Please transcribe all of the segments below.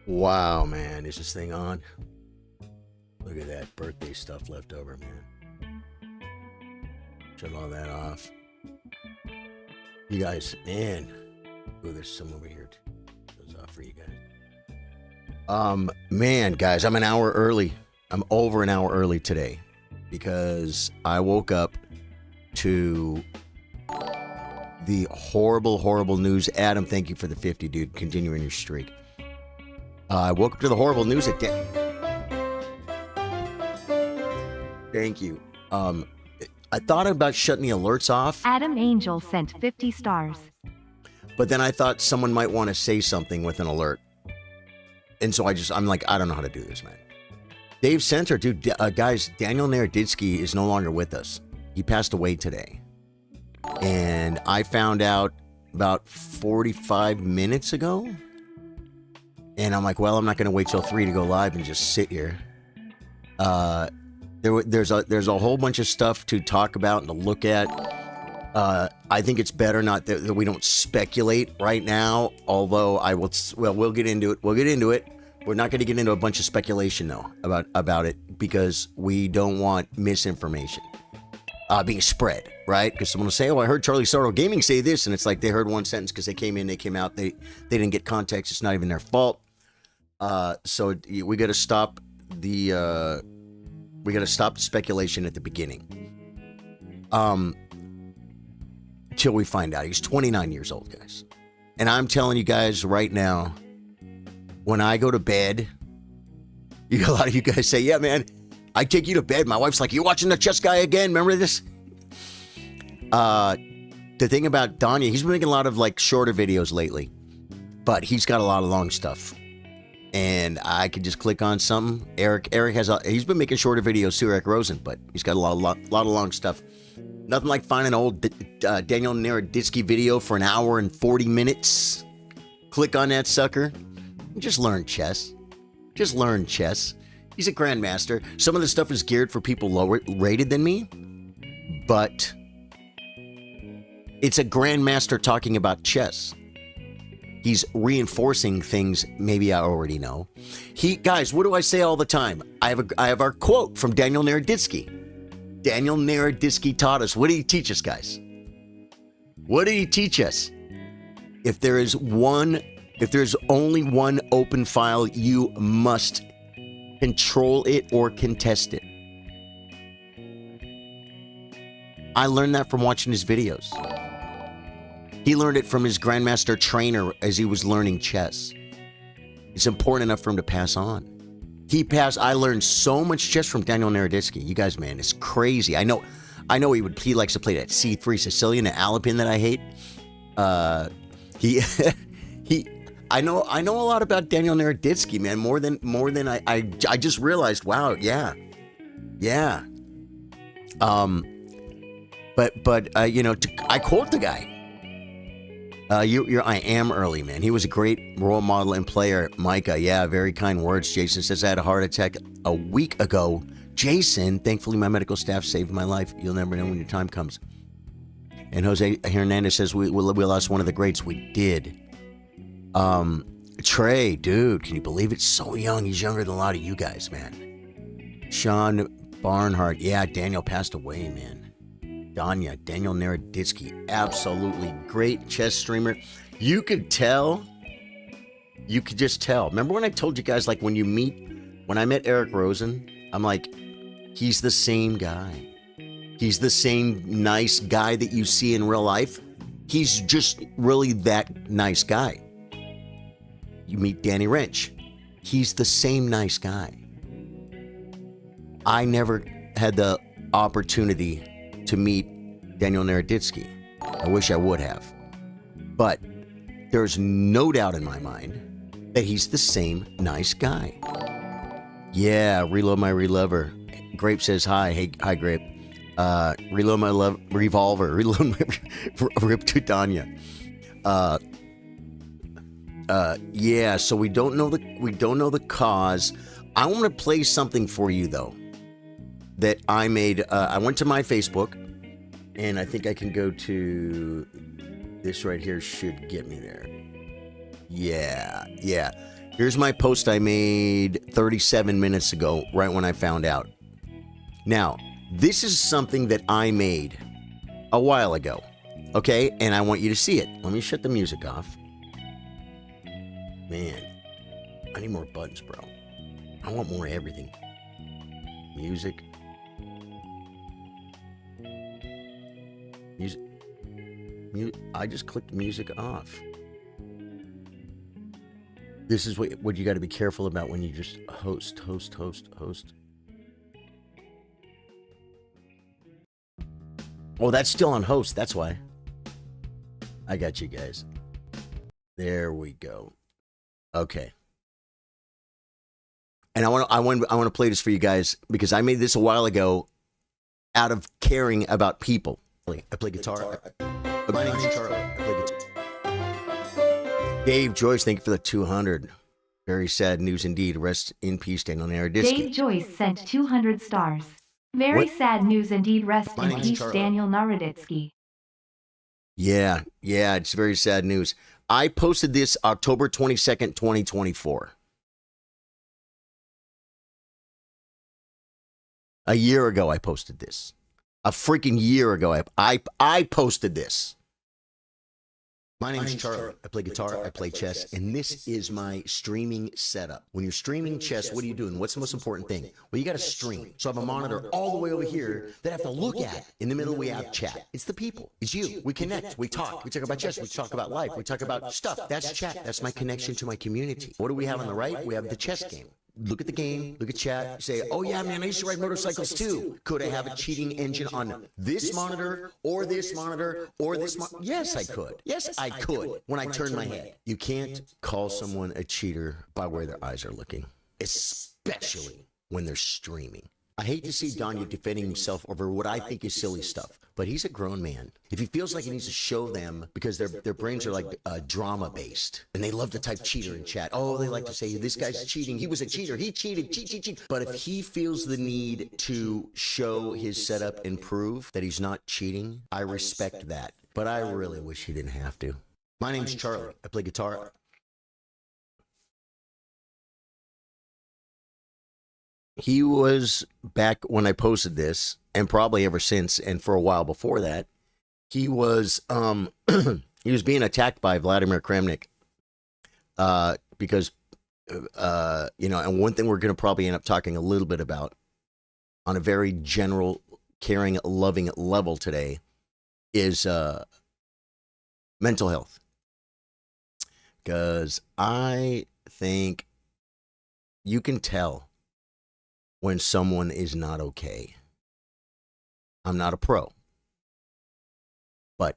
Wow, man, is this thing on? Look at that birthday stuff left over, man. Shut all that off. You guys, man. Oh, there's some over here too. Goes off for you guys. Man, guys, I'm an hour early. I'm over an hour early today because I woke up to the horrible, horrible news. Adam, thank you for the 50, dude. Continuing your streak. I woke up to the horrible news at Thank you. I thought about shutting the alerts off, Adam Angel sent 50 stars. but then I thought someone might want to say something with an alert. And so I'm like, I don't know how to do this, man. Dave Center, dude, guys, Daniel Naroditsky is no longer with us. He passed away today. And I found out about 45 minutes ago. And I'm like, well, I'm not going to wait till 3 to go live and just sit here. There's a whole bunch of stuff to talk about and to look at. I think it's better not that we don't speculate right now. Although we'll get into it. We'll get into it. We're not going to get into a bunch of speculation though about it because we don't want misinformation being spread, right? Because someone will say, "Oh, I heard Charlie Sardo Gaming say this," and it's like they heard one sentence because they came in, they came out, they didn't get context. It's not even their fault. So we got to stop the speculation at the beginning. Till we find out. He's 29 years old, guys. And I'm telling you guys right now, when I go to bed, a lot of you guys say, yeah, man, I take you to bed. My wife's like, you watching the chess guy again? Remember this? The thing about Danya, he's been making a lot of like shorter videos lately, but he's got a lot of long stuff. And I could just click on something. Eric he's been making shorter videos too, Eric Rosen, but he's got a lot of long stuff. Nothing like finding an old Daniel Naroditsky video for an hour and 40 minutes. Click on that sucker. Just learn chess. Just learn chess. He's a grandmaster. Some of the stuff is geared for people lower rated than me, but it's a grandmaster talking about chess. He's reinforcing things maybe I already know. Guys, what do I say all the time? I have our quote from Daniel Naroditsky. Daniel Naroditsky taught us. What did he teach us, guys? What did he teach us? If there's only one open file, you must control it or contest it. I learned that from watching his videos. He learned it from his grandmaster trainer as he was learning chess. It's important enough for him to pass on. I learned so much chess from Daniel Naroditsky. You guys, man, it's crazy. I know he likes to play that C3 Sicilian, the Alapin that I hate. I know a lot about Daniel Naroditsky, man, more than I just realized, wow, yeah. I quote the guy. I am early, man. He was a great role model and player. Micah, yeah, very kind words. Jason says, I had a heart attack a week ago. Jason, thankfully my medical staff saved my life. You'll never know when your time comes. And Jose Hernandez says, we lost one of the greats. We did. Trey, dude, can you believe it? So young. He's younger than a lot of you guys, man. Sean Barnhart, yeah, Daniel passed away, man. Daniel Naroditsky, absolutely great chess streamer. You could just tell. Remember when I told you guys, like when I met Eric Rosen, I'm like, he's the same guy. He's the same nice guy that you see in real life. He's just really that nice guy. You meet Danny Wrench. He's the same nice guy. I never had the opportunity to meet Daniel Naroditsky. I wish I would have. But there's no doubt in my mind that he's the same nice guy. Yeah, reload my relover. Grape says hi. Hey, hi, Grape. Reload my revolver. Reload my rip to Danya. Yeah, so we don't know the cause. I want to play something for you though that I made. I went to my Facebook, and I think I can go to this right here. Should get me there. Yeah. Here's my post I made 37 minutes ago, right when I found out. Now, this is something that I made a while ago, okay? And I want you to see it. Let me shut the music off. Man, I need more buttons, bro. I want more everything. Music. Music. I just clicked music off. This is what you got to be careful about when you just host. Oh, that's still on host. That's why. I got you guys. There we go. Okay. And I want to play this for you guys because I made this a while ago out of caring about people. I play guitar. My name's Charlie. I play guitar. Dave Joyce, thank you for the 200. Very sad news indeed. Rest in peace, Daniel Naroditsky. Dave Joyce sent 200 stars. Very sad news indeed. Rest in peace, Daniel Naroditsky. Yeah, it's very sad news. I posted this October 22nd, 2024. A year ago, I posted this. A freaking year ago, I posted this. My name is Charlie. I play guitar, I play chess, and this is my streaming setup. When you're streaming chess, what are you doing? What's the most important thing? Well, you got to stream. So I have a monitor all the way over here that I have to look at. In the middle, we have chat. It's the people. It's you. We connect. We talk. We talk about chess. We talk about life. We talk about stuff. That's chat. That's my connection to my community. What do we have on the right? We have the chess game. Look at the game, look at chat, say, oh yeah, man, I used to ride motorcycles too. Could I have a cheating engine on this monitor or this monitor or this monitor? Yes, I could. Yes, I could when I turn my head. You can't call someone a cheater by where their eyes are looking, especially when they're streaming. I hate to see Danya defending himself over what I think is silly stuff, but he's a grown man. If he feels like he needs to show them because their brains are like drama based and they love to type cheater in chat. Oh, they like to say this guy's cheating. He was a cheater. He cheated. Cheat. But if he feels the need to show his setup and prove that he's not cheating, I respect that. But I really wish he didn't have to. My name's Charlie. I play guitar. He was back when I posted this, and probably ever since, and for a while before that, he was he was being attacked by Vladimir Kramnik because and one thing we're going to probably end up talking a little bit about on a very general, caring, loving level today is mental health, because I think you can tell when someone is not okay. I'm not a pro, but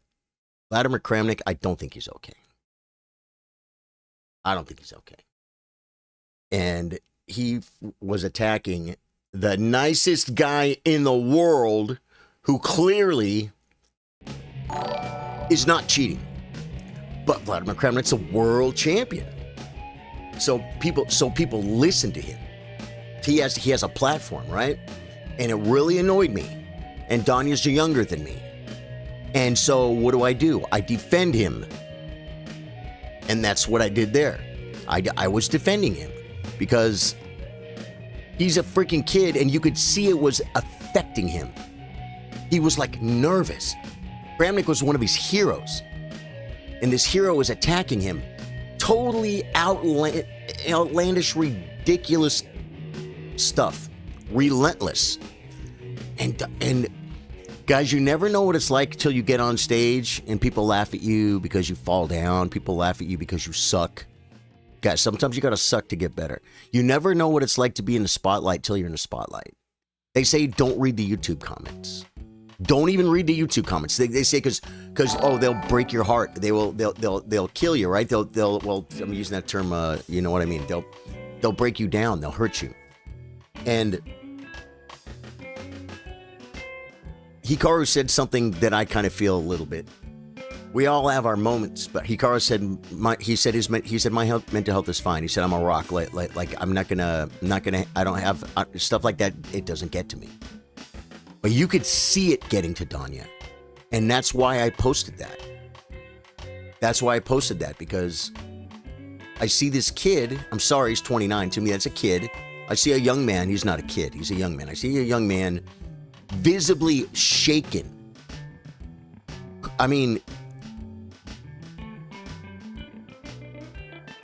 Vladimir Kramnik, I don't think he's okay. I don't think he's okay. And he was attacking the nicest guy in the world who clearly is not cheating. But Vladimir Kramnik's a world champion. So people listen to him. He has a platform, right? And it really annoyed me. And Danya's younger than me. And so what do? I defend him. And that's what I did there. I was defending him because he's a freaking kid and you could see it was affecting him. He was like nervous. Kramnik was one of his heroes. And this hero was attacking him. Totally outlandish, ridiculous stuff. Relentless. And guys, you never know what it's like till you get on stage and people laugh at you because you fall down. People laugh at you because you suck. Guys, sometimes you gotta suck to get better. You never know what it's like to be in the spotlight till you're in the spotlight. They say don't read the YouTube comments. Don't even read the YouTube comments. They say because they'll break your heart. They'll kill you, right? Well, I'm using that term. You know what I mean? They'll break you down. They'll hurt you. And Hikaru said something that I kind of feel a little bit. We all have our moments, but Hikaru said my mental health is fine. He said I'm a rock. Like I'm not gonna. I don't have stuff like that. It doesn't get to me. But you could see it getting to Danya, and that's why I posted that. That's why I posted that, because I see this kid. I'm sorry, he's 29. To me, that's a kid. I see a young man. He's not a kid. He's a young man. I see a young man visibly shaken. I mean,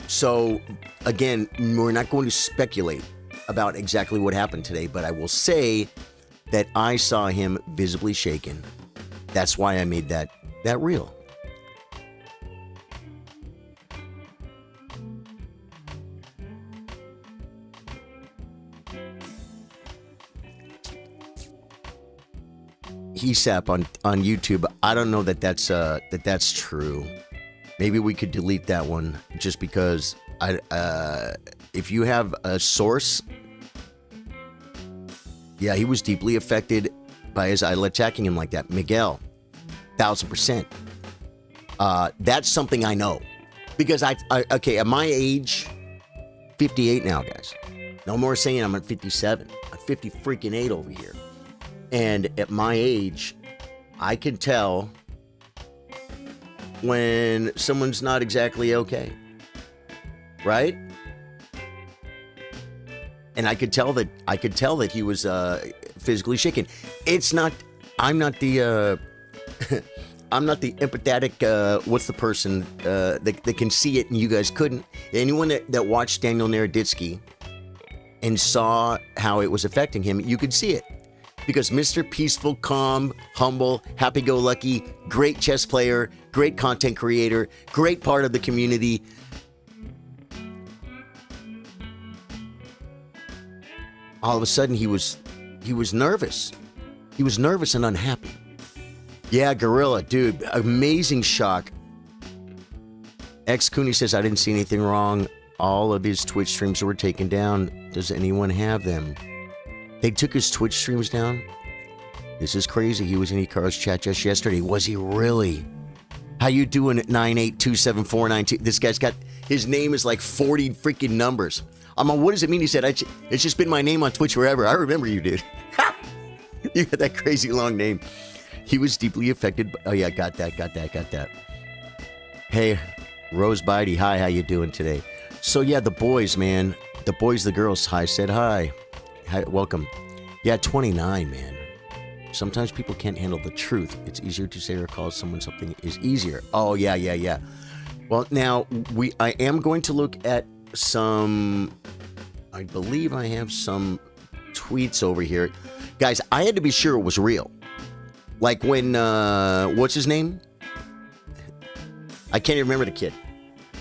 so again, we're not going to speculate about exactly what happened today, but I will say that I saw him visibly shaken. That's why I made that reel. HESAP on YouTube. I don't know that's true. Maybe we could delete that one just because if you have a source, yeah, he was deeply affected by his idol attacking him like that. Miguel, 1000%. That's something I know because okay, at my age, 58 now, guys. No more saying I'm at 57. I'm 50 freaking 8 over here. And at my age, I can tell when someone's not exactly okay. Right? And I could tell that he was physically shaken. I'm not the I'm not the empathetic what's the person that can see it and you guys couldn't. Anyone that watched Daniel Naroditsky and saw how it was affecting him, you could see it. Because Mr. Peaceful, calm, humble, happy-go-lucky, great chess player, great content creator, great part of the community. All of a sudden, he was nervous. He was nervous and unhappy. Yeah, Gorilla, dude, amazing shock. X Cooney says, I didn't see anything wrong. All of his Twitch streams were taken down. Does anyone have them? They took his Twitch streams down? This is crazy. He was in Icar's chat just yesterday. Was he really? How you doing at 9827492? This guy's got, his name is like 40 freaking numbers. I'm on, what does it mean? He said, it's just been my name on Twitch forever. I remember you, dude. You got that crazy long name. He was deeply affected. Oh yeah, got that. Hey, Rose Bitey, hi, how you doing today? So yeah, the boys, man. The boys, the girls, hi, said hi. Hi, welcome. Yeah, 29, man. Sometimes people can't handle the truth. It's easier to say or call someone something is easier. Oh, yeah. Well, now, I am going to look at some, I believe I have some tweets over here. Guys, I had to be sure it was real. Like when, what's his name? I can't even remember the kid.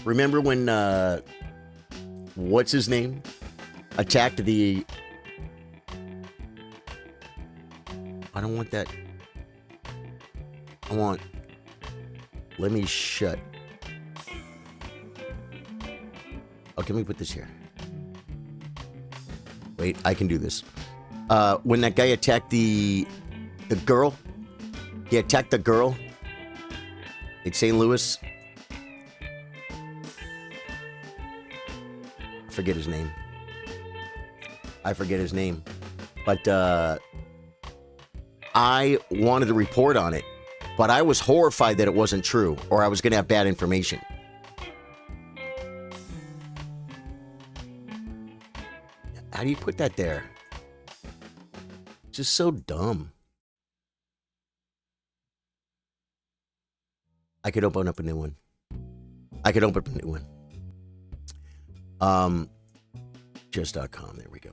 Remember when, what's his name? Attacked the... I don't want that. Let me shut. Okay, let me put this here. Wait, I can do this. When that guy attacked the girl, he attacked the girl in St. Louis. I forget his name. But, I wanted to report on it, but I was horrified that it wasn't true, or I was going to have bad information. How do you put that there? Just so dumb. I could open up a new one. Just.com. There we go.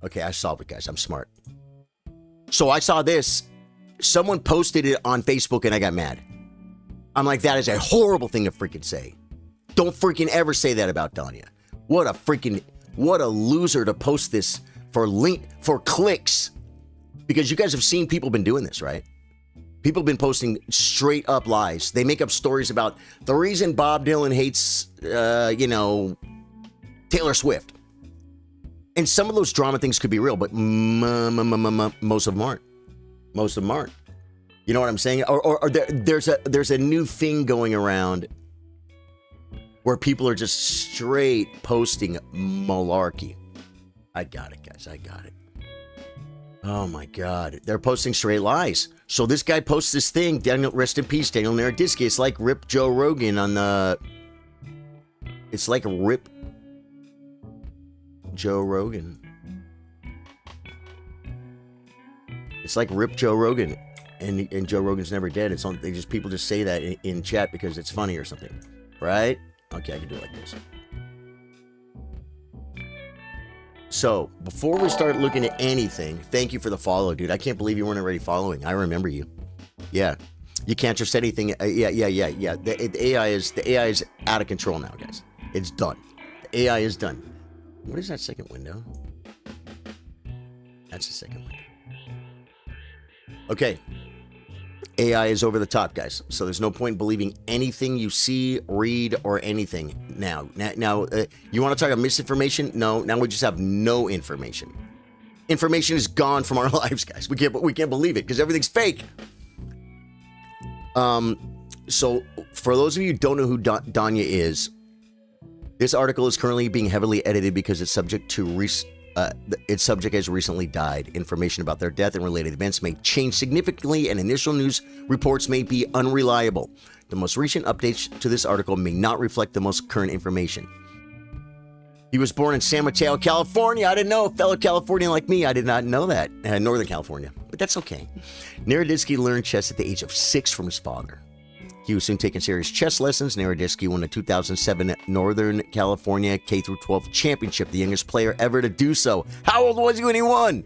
Okay, I solved it, guys. I'm smart. So I saw this. Someone posted it on Facebook and I got mad. I'm like, that is a horrible thing to freaking say. Don't freaking ever say that about Danya. What a loser to post this for clicks. Because you guys have seen people been doing this, right? People have been posting straight up lies. They make up stories about the reason Bob Dylan hates, Taylor Swift. And some of those drama things could be real, but most of them aren't. You know what I'm saying? Or there's a new thing going around where people are just straight posting malarkey. I got it, guys. Oh my God. They're posting straight lies. So this guy posts this thing, Daniel, rest in peace, Daniel Naroditsky. It's like Rip Joe Rogan on the... It's like Rip Joe Rogan. It's like Rip Joe Rogan, and Joe Rogan's never dead. It's on. People just say that in chat because it's funny or something, right? Okay, I can do it like this. So before we start looking at anything, thank you for the follow, dude. I can't believe you weren't already following. I remember you. Yeah, you can't just anything. Yeah. The AI is out of control now, guys. It's done. The AI is done. What is that second window? That's the second window. Okay. AI is over the top, guys. So there's no point believing anything you see, read, or anything now. Now, you want to talk about misinformation? No. Now we just have no information. Information is gone from our lives, guys. We can't believe it because everything's fake. So for those of you who don't know who Danya is, this article is currently being heavily edited because its subject has recently died. Information about their death and related events may change significantly, and initial news reports may be unreliable. The most recent updates to this article may not reflect the most current information. He was born in San Mateo, California. I didn't know. Fellow Californian like me, I did not know that. Northern California, but that's okay. Naroditsky learned chess at the age of 6 from his father. He was soon taking serious chess lessons. Naroditsky won the 2007 Northern California K-12 championship, the youngest player ever to do so. How old was he when he won?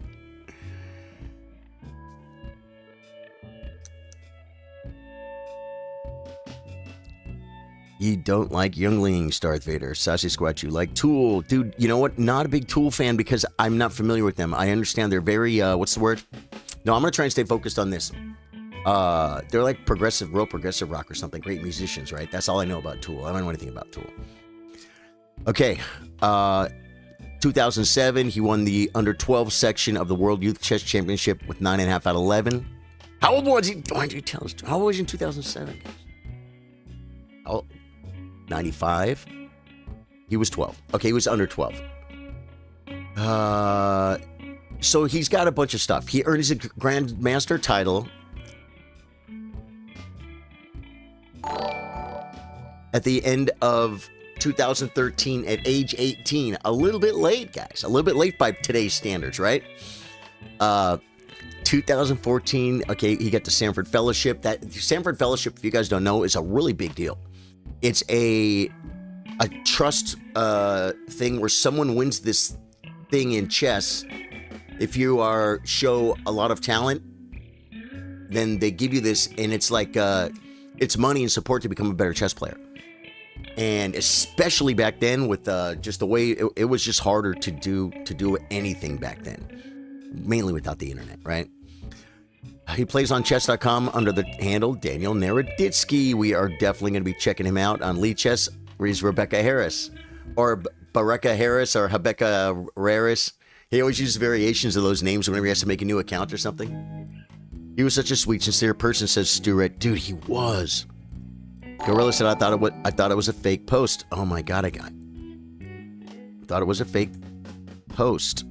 You don't like younglings, Darth Vader. Sassy Squatch, you like Tool. Dude, you know what? Not a big Tool fan because I'm not familiar with them. I understand they're very, what's the word? No, I'm going to try and stay focused on this. They're like real progressive rock or something. Great musicians, right? That's all I know about Tool. I don't know anything about Tool. Okay. 2007, he won the under 12 section of the World Youth Chess Championship with 9.5 out of 11. How old was he? Why don't you tell us? How old was he in 2007? Oh, 95. He was 12. Okay, he was under 12. So he's got a bunch of stuff. He earned his Grandmaster title at the end of 2013 at age 18. A little bit late, guys. A little bit late by today's standards, right? 2014, okay, he got the Sanford Fellowship. That Sanford Fellowship, if you guys don't know, is a really big deal. It's a trust thing where someone wins this thing in chess. If you show a lot of talent, then they give you this, and it's like it's money and support to become a better chess player. And especially back then, with just the way it was just harder to do anything back then, mainly without the internet, right? He plays on chess.com under the handle Daniel Naroditsky. We are definitely going to be checking him out on Lee Chess, where he's Rebecca Harris, or Bareka Harris, or Habeka Raris. He always uses variations of those names whenever he has to make a new account or something. He was such a sweet, sincere person, says Stu Red. Dude, he was. Gorilla said, I thought it was a fake post. Oh my God, I thought it was a fake post.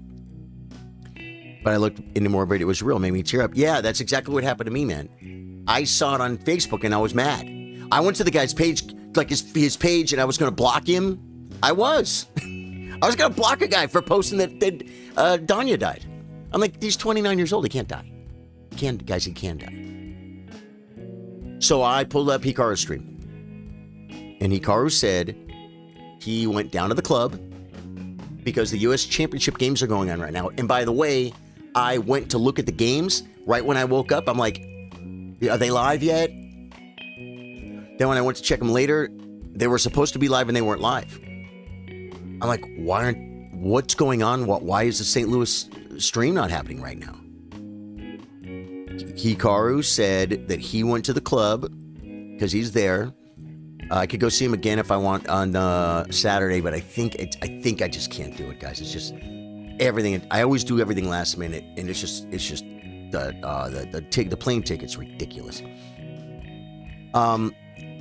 But I looked into more of it. It was real. Made me tear up. Yeah, that's exactly what happened to me, man. I saw it on Facebook and I was mad. I went to the guy's page, like his page, and I was going to block him. I was going to block a guy for posting that Danya died. I'm like, he's 29 years old. He can't die. He can die. So I pulled up Hikaru's stream. And Hikaru said he went down to the club because the U.S. Championship games are going on right now. And by the way, I went to look at the games right when I woke up. I'm like, are they live yet? Then when I went to check them later, they were supposed to be live and they weren't live. I'm like, what's going on? Why is the St. Louis stream not happening right now? Hikaru said that he went to the club because he's there. I could go see him again if I want on Saturday, but I think I just can't do it, guys. It's just everything. I always do everything last minute, and it's just the plane ticket's ridiculous.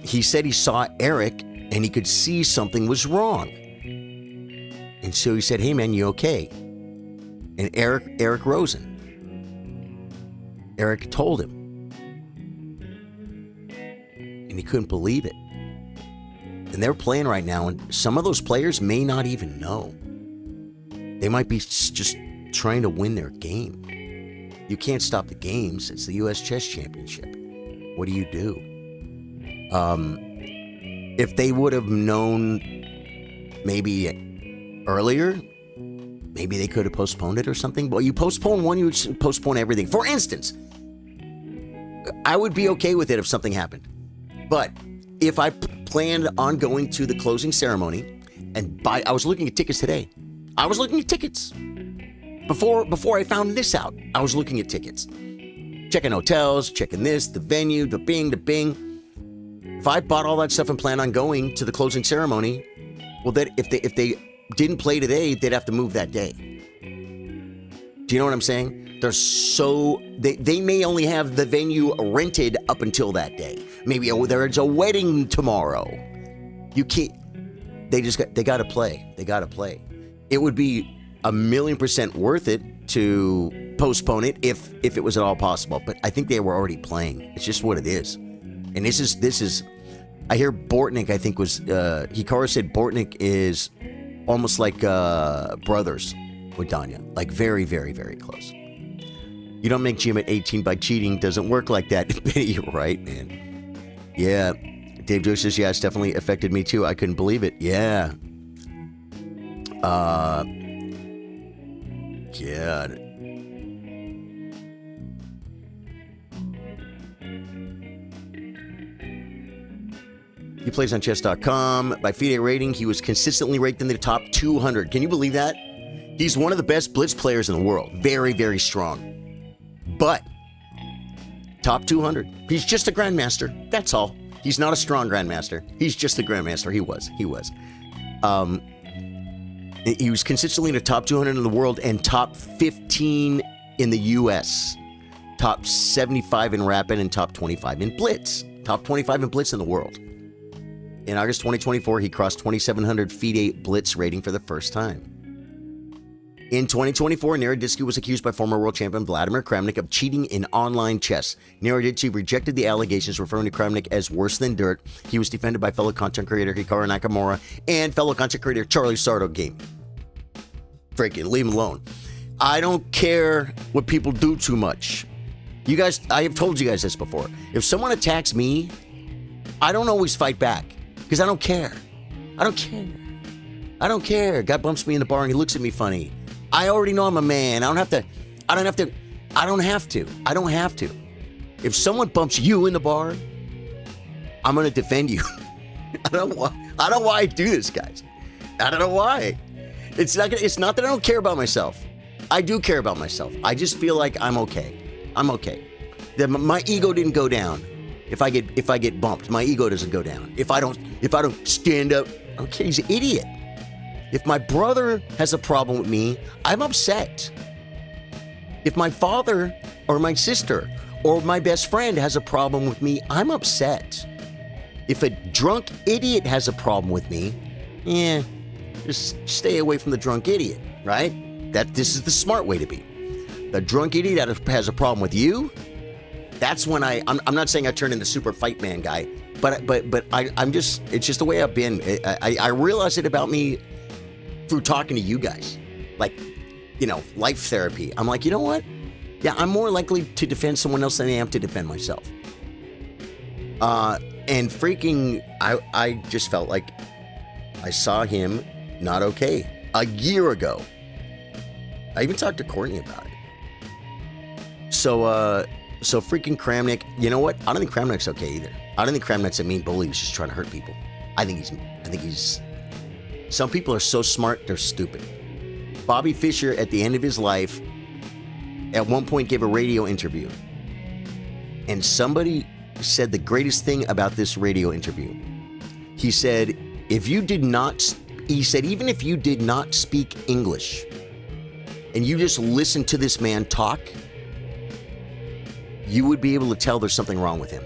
He said he saw Eric and he could see something was wrong, and so he said, "Hey man, you okay?" And Eric Rosen. Eric told him, and he couldn't believe it. And And they're playing right now, and some of those players may not even know. They might be just trying to win their game. You can't stop the games. It's the U.S. Chess Championship. What do you do? If they would have known maybe earlier, maybe they could have postponed it or something. But you postpone one, you postpone everything. For instance, I would be okay with it if something happened. But if I planned on going to the closing ceremony and I was looking at tickets today. I was looking at tickets. Before I found this out, I was looking at tickets. Checking hotels, checking this, the venue, the bing. If I bought all that stuff and planned on going to the closing ceremony, well, that if they didn't play today, they'd have to move that day. Do you know what I'm saying? They may only have the venue rented up until that day. Maybe there's a wedding tomorrow. You can't. They got to play. They got to play. It would be 1,000,000% worth it to postpone it if it was at all possible. But I think they were already playing. It's just what it is. And this is. I hear Bortnick. I think was Hikaru said Bortnick is almost like brothers with Danya, like very, very, very close. You don't make GM at 18 by cheating. Doesn't work like that. You're right, man. Yeah. Dave Joe says, yeah, it's definitely affected me too. I couldn't believe it. Yeah. Yeah. He plays on chess.com. By FIDE rating, he was consistently ranked in the top 200. Can you believe that? He's one of the best blitz players in the world. Very, very strong. But top 200. He's just a grandmaster. That's all. He's not a strong grandmaster. He's just a grandmaster. He was. He was consistently in the top 200 in the world and top 15 in the U.S. Top 75 in Rapid and top 25 in Blitz. Top 25 in Blitz in the world. In August 2024, he crossed 2,700 FIDE Blitz rating for the first time. In 2024, Naroditsky was accused by former world champion Vladimir Kramnik of cheating in online chess. Naroditsky rejected the allegations, referring to Kramnik as worse than dirt. He was defended by fellow content creator Hikaru Nakamura and fellow content creator Charlie Sardo Game. Freaking leave him alone. I don't care what people do too much. You guys, I have told you guys this before. If someone attacks me, I don't always fight back because I don't care. I don't care. Guy bumps me in the bar and he looks at me funny. I already know I'm a man. I don't have to. If someone bumps you in the bar, I'm going to defend you. I don't know why I do this, guys. I don't know why. It's not that I don't care about myself. I do care about myself. I just feel like I'm okay. My ego didn't go down. If I get bumped, my ego doesn't go down. If I don't stand up, okay, he's an idiot. If my brother has a problem with me, I'm upset. If my father or my sister or my best friend has a problem with me, I'm upset. If a drunk idiot has a problem with me, just stay away from the drunk idiot, right? This is the smart way to be. The drunk idiot that has a problem with you, that's when I'm not saying I turn into super fight man guy, but I'm just, it's just the way I've been. I realize it about me through talking to you guys, like, life therapy. I'm like, you know what? Yeah, I'm more likely to defend someone else than I am to defend myself. And freaking, I just felt like I saw him not okay a year ago. I even talked to Courtney about it. So freaking Kramnik, you know what? I don't think Kramnik's okay either. I don't think Kramnik's a mean bully who's just trying to hurt people. I think he's some people are so smart, they're stupid. Bobby Fischer, at the end of his life, at one point gave a radio interview. And somebody said the greatest thing about this radio interview. He said, even if you did not speak English, and you just listen to this man talk, you would be able to tell there's something wrong with him.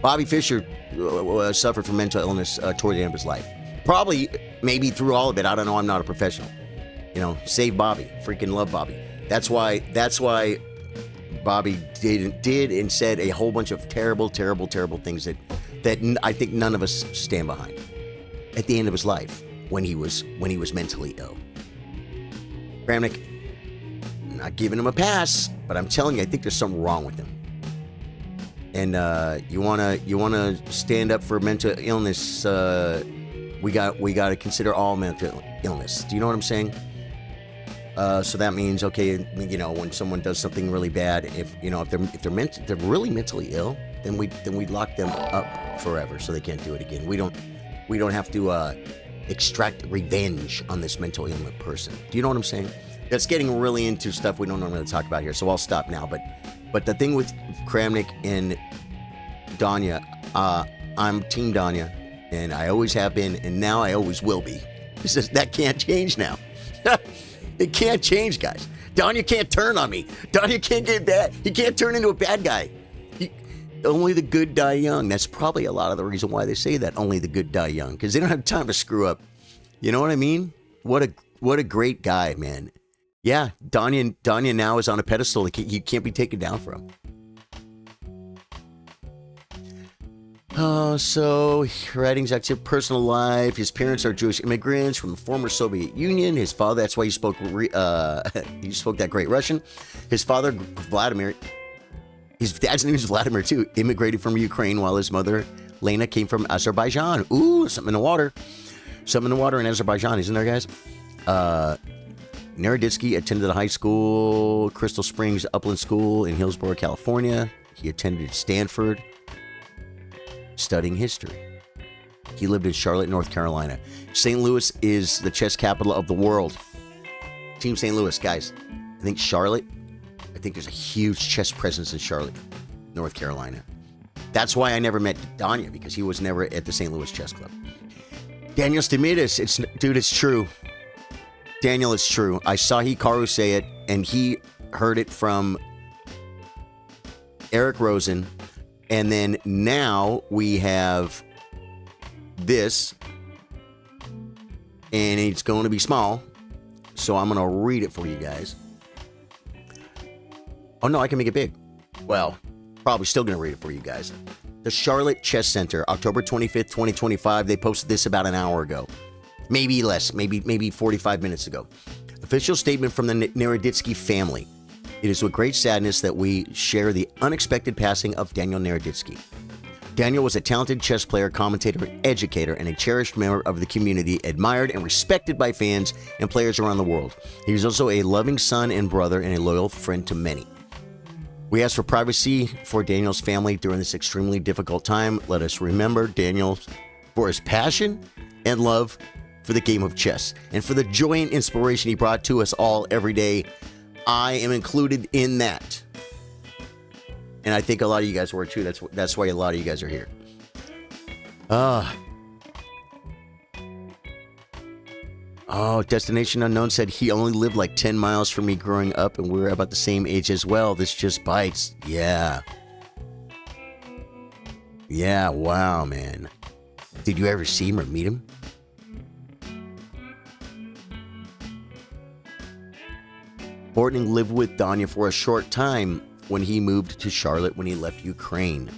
Bobby Fischer suffered from mental illness toward the end of his life. Probably, maybe through all of it. I don't know. I'm not a professional. Save Bobby. Freaking love Bobby. That's why Bobby did and said a whole bunch of terrible, terrible, terrible things that that I think none of us stand behind. At the end of his life, when he was mentally ill. Kramnik, not giving him a pass, but I'm telling you, I think there's something wrong with him. And you wanna stand up for mental illness. We got to consider all mental illness. Do you know what I'm saying? So that means, okay, when someone does something really bad, if they're really mentally ill, then we lock them up forever, so they can't do it again. We don't have to extract revenge on this mental illness person. Do you know what I'm saying? That's getting really into stuff we don't normally talk about here, so I'll stop now. But the thing with Kramnik and Danya, I'm Team Danya, and I always have been, and now I always will be. That can't change now. It can't change, guys. Danya can't turn on me. Danya can't get bad. He can't turn into a bad guy. Only the good die young. That's probably a lot of the reason why they say that. Only the good die young, because they don't have time to screw up. You know what I mean? What a great guy, man. Yeah, Danya now is on a pedestal you can't be taken down from. So writings, active personal life. His parents are Jewish immigrants from the former Soviet Union. His father, that's why he spoke that great Russian. His father, Vladimir, his dad's name is Vladimir too, immigrated from Ukraine, while his mother, Lena, came from Azerbaijan. Ooh, something in the water. Something in the water in Azerbaijan, isn't there, guys? Naroditsky attended high school, Crystal Springs Upland School in Hillsborough, California. He attended Stanford, studying history. He lived in Charlotte, North Carolina. St. Louis is the chess capital of the world. Team St. Louis, guys. I think there's a huge chess presence in Charlotte, North Carolina. That's why I never met Danya, because he was never at the St. Louis Chess Club. Daniel Naroditsky, it's true. Daniel, it's true. I saw Hikaru say it, and he heard it from Eric Rosen. And then now we have this, and it's going to be small, so I'm going to read it for you guys. Oh, no, I can make it big. Well, probably still going to read it for you guys. The Charlotte Chess Center, October 25th, 2025. They posted this about an hour ago. Maybe less, maybe 45 minutes ago. Official statement from the Naroditsky family. It is with great sadness that we share the unexpected passing of Daniel Naroditsky. Daniel was a talented chess player, commentator, educator, and a cherished member of the community, admired and respected by fans and players around the world. He was also a loving son and brother and a loyal friend to many. We ask for privacy for Daniel's family during this extremely difficult time. Let us remember Daniel for his passion and love for the game of chess and for the joy and inspiration he brought to us all every day. I am included in that. And I think a lot of you guys were too. That's why a lot of you guys are here. Destination Unknown said he only lived like 10 miles from me growing up, and we were about the same age as well. This just bites. Yeah. Yeah, wow, man. Did you ever see him or meet him? Bortning lived with Danya for a short time when he moved to Charlotte when he left Ukraine.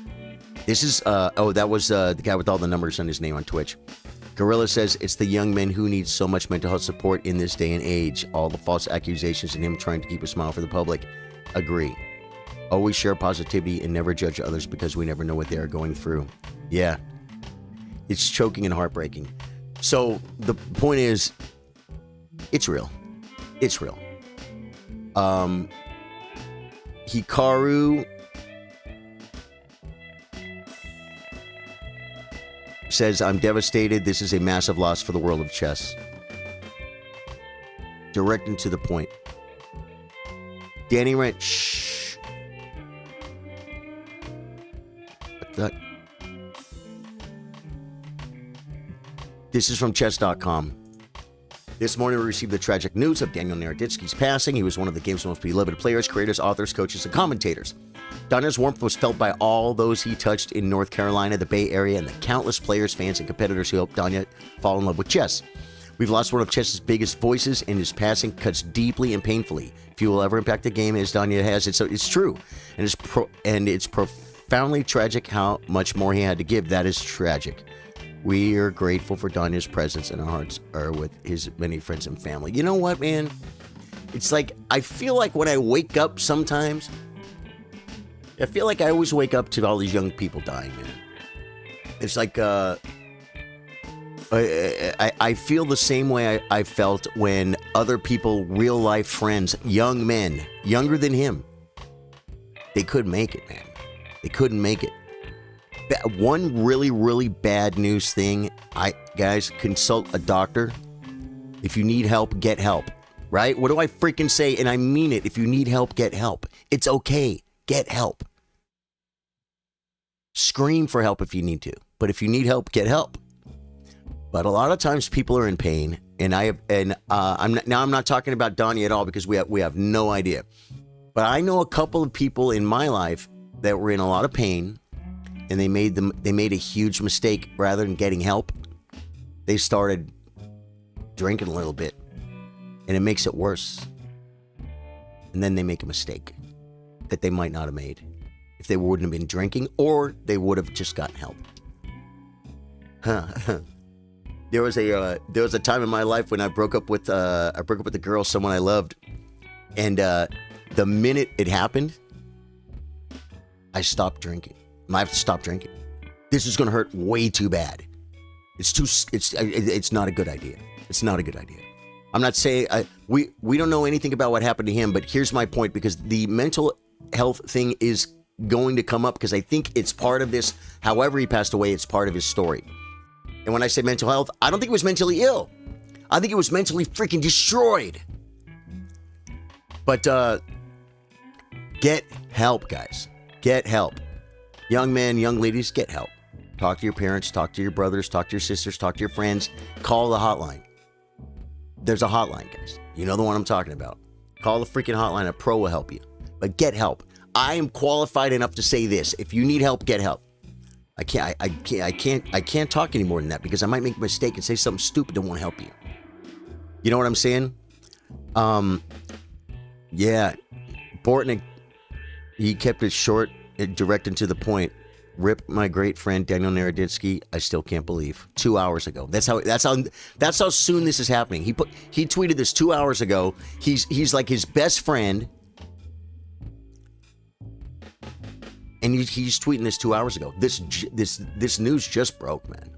This is, that was the guy with all the numbers on his name on Twitch. Gorilla says it's the young men who need so much mental health support in this day and age. All the false accusations and him trying to keep a smile for the public. Agree. Always share positivity and never judge others because we never know what they are going through. Yeah. It's choking and heartbreaking. So the point is, it's real. It's real. Hikaru says, I'm devastated. This is a massive loss for the world of chess. Direct and to the point. Danny Rent, shh. What the? This is from chess.com. This morning we received the tragic news of Daniel Naroditsky's passing. He was one of the game's most beloved players, creators, authors, coaches, and commentators. Danya's warmth was felt by all those he touched in North Carolina, the Bay Area, and the countless players, fans, and competitors who helped Danya fall in love with chess. We've lost one of chess's biggest voices, and his passing cuts deeply and painfully. Few will ever impact the game as Danya has. It's true, and it's profoundly tragic how much more he had to give. That is tragic. We are grateful for Daniel's presence, and our hearts are with his many friends and family. You know what, man? It's like, I feel like when I wake up sometimes, I feel like I always wake up to all these young people dying, man. It's like, I feel the same way I felt when other people, real life friends, young men, younger than him, they couldn't make it, man. They couldn't make it. One really, really bad news thing, guys, consult a doctor. If you need help, get help, right? What do I freaking say? And I mean it. If you need help, get help. It's okay. Get help. Scream for help if you need to. But if you need help, get help. But a lot of times people are in pain, and I'm not talking about Donnie at all because we have no idea. But I know a couple of people in my life that were in a lot of pain, and they made a huge mistake. Rather than getting help, they started drinking a little bit, and it makes it worse. And then they make a mistake that they might not have made if they wouldn't have been drinking, or they would have just gotten help. There was a time in my life when I broke up with a girl, someone I loved, and the minute it happened, I stopped drinking. I have to stop drinking. This is going to hurt way too bad. It's not a good idea. It's not a good idea. I'm not saying we don't know anything about what happened to him, but here's my point, because the mental health thing is going to come up, because I think it's part of this. However he passed away, it's part of his story. And when I say mental health, I don't think it was mentally ill. I think it was mentally freaking destroyed. But get help, guys. Get help. Young men, young ladies, get help. Talk to your parents, talk to your brothers, talk to your sisters, talk to your friends. Call the hotline. There's a hotline, guys. You know the one I'm talking about. Call the freaking hotline. A pro will help you. But get help. I am qualified enough to say this. If you need help, get help. I can't talk any more than that, because I might make a mistake and say something stupid that won't help you. You know what I'm saying? Yeah. Bortnick, he kept it short, direct and to the point. Rip my great friend Daniel Naroditsky. I still can't believe. 2 hours ago. That's how soon this is happening. He tweeted this 2 hours ago. He's like his best friend. And he's tweeting this 2 hours ago. This news just broke, man.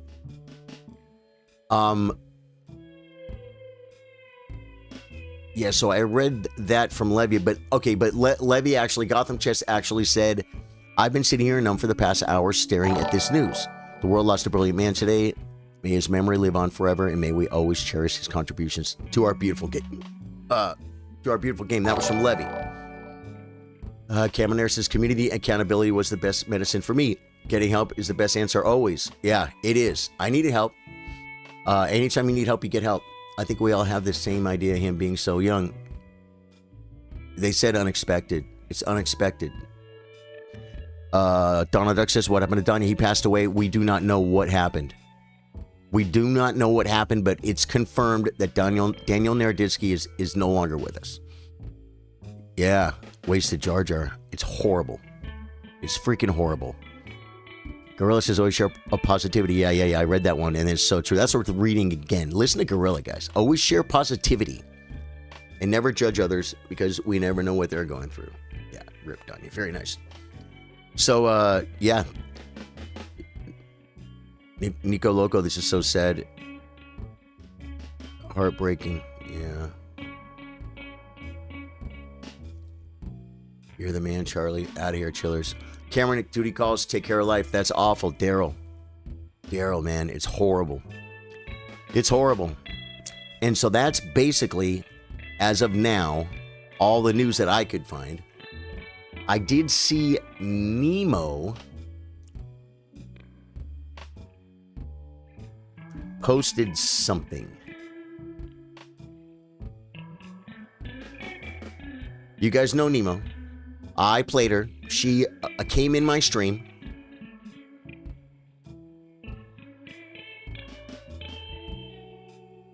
Yeah, so I read that from Levy, but Levy actually, Gotham Chess actually said, I've been sitting here numb for the past hour staring at this news. The world lost a brilliant man today. May his memory live on forever, and may we always cherish his contributions to our beautiful game. That was from Levy. Cameron says, community accountability was the best medicine for me. Getting help is the best answer always. Yeah, it is. I needed help. Anytime you need help, you get help. I think we all have the same idea, him being so young. They said unexpected. It's unexpected. Donald Duck says, what happened to Donnie? He passed away. We do not know what happened. We do not know what happened, but it's confirmed that Daniel Naroditsky is no longer with us. Yeah, wasted Jar Jar. It's horrible. It's freaking horrible. Gorilla says, always share a positivity. Yeah. I read that one, and it's so true. That's worth reading again. Listen to Gorilla, guys. Always share positivity. And never judge others, because we never know what they're going through. Yeah, ripped on you. Very nice. So, yeah. Nico Loco, this is so sad. Heartbreaking. Yeah. You're the man, Charlie. Out of here, chillers. Cameron, duty calls. Take care of life. That's awful. Daryl, man. It's horrible. It's horrible. And so that's basically, as of now, all the news that I could find. I did see Nemo posted something. You guys know Nemo. I played her. She came in my stream.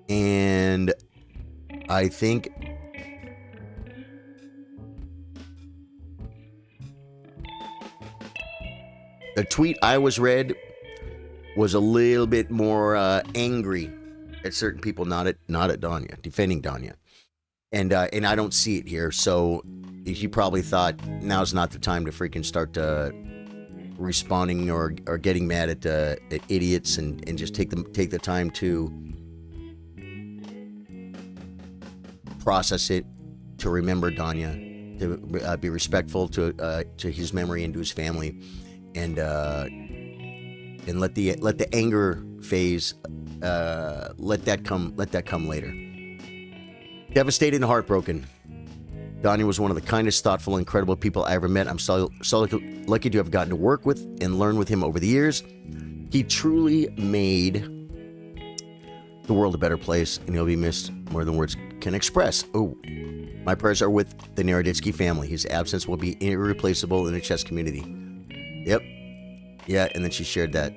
And I think a tweet I read was a little bit more angry at certain people, not at Danya, defending Danya. And I don't see it here, so he probably thought now's not the time to freaking start responding or getting mad at idiots, and just take the time to process it, to remember Danya, to be respectful to his memory and to his family, and let the anger phase let that come later. Devastated and heartbroken. Danya was one of the kindest, thoughtful, incredible people I ever met. I'm so lucky to have gotten to work with and learn with him over the years. He truly made the world a better place, and he'll be missed more than words can express. Oh, my prayers are with the Naroditsky family. His absence will be irreplaceable in the chess community. Yep. Yeah, and then she shared that.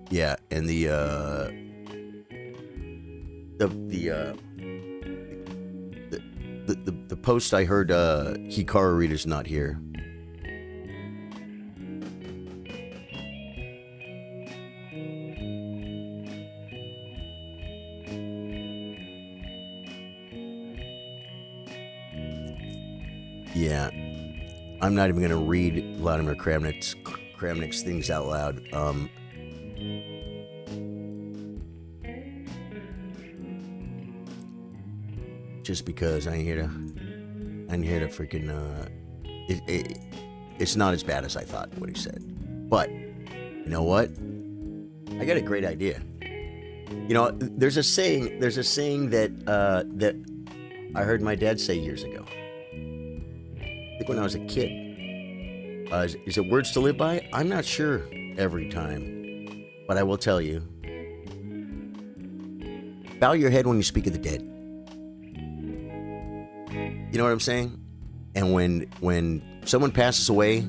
Yeah, and the post I heard, Hikaru reader's not here. Yeah, I'm not even gonna read Vladimir Kramnik's things out loud. Just because I ain't here to freaking it's not as bad as I thought what he said. But you know what? I got a great idea. You know, there's a saying that I heard my dad say years ago. I think when I was a kid. Is it words to live by? I'm not sure every time, but I will tell you. Bow your head when you speak of the dead. You know what I'm saying? And when someone passes away,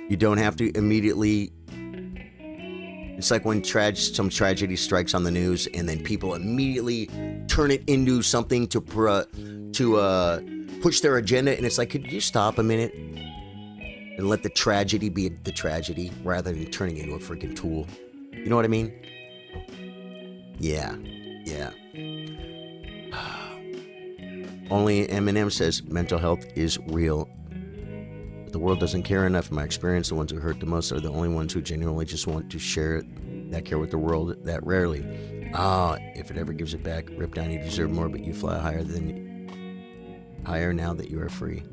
you don't have to immediately. It's like when some tragedy strikes on the news, and then people immediately turn it into something to push their agenda. And it's like, could you stop a minute and let the tragedy be the tragedy rather than turning it into a freaking tool? You know what I mean? Yeah. Only Eminem says mental health is real. But the world doesn't care enough. In my experience, the ones who hurt the most are the only ones who genuinely just want to share that care with the world that rarely. If it ever gives it back, rip down, you deserve more, but you fly higher now that you are free.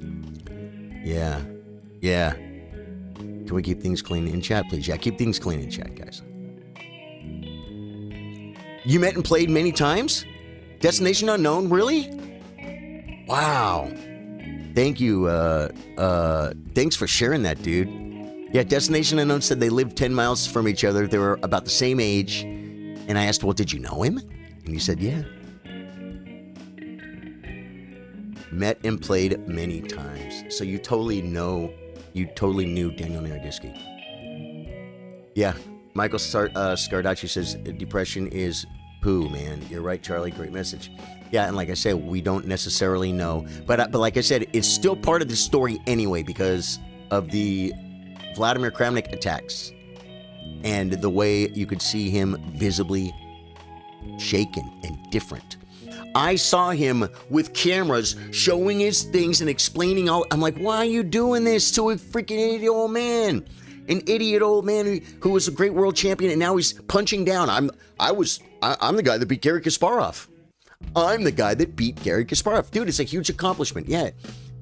Yeah. Can we keep things clean in chat, please? Yeah, keep things clean in chat, guys. You met and played many times? Destination Unknown, really? Wow. Thank you. Thanks for sharing that, dude. Yeah, Destination Unknown said they lived 10 miles from each other. They were about the same age. And I asked, well, did you know him? And he said, yeah. Met and played many times. So you totally knew Daniel Naroditsky. Yeah. Michael Scardacci says, depression is poo, man. You're right, Charlie. Great message. Yeah, and like I said, we don't necessarily know. But like I said, it's still part of the story anyway because of the Vladimir Kramnik attacks and the way you could see him visibly shaken and different. I saw him with cameras showing his things and explaining all. I'm like, why are you doing this to a freaking idiot old man? An idiot old man who was a great world champion, and now he's punching down. I'm the guy that beat Garry Kasparov. I'm the guy that beat Garry Kasparov. Dude, it's a huge accomplishment. Yeah,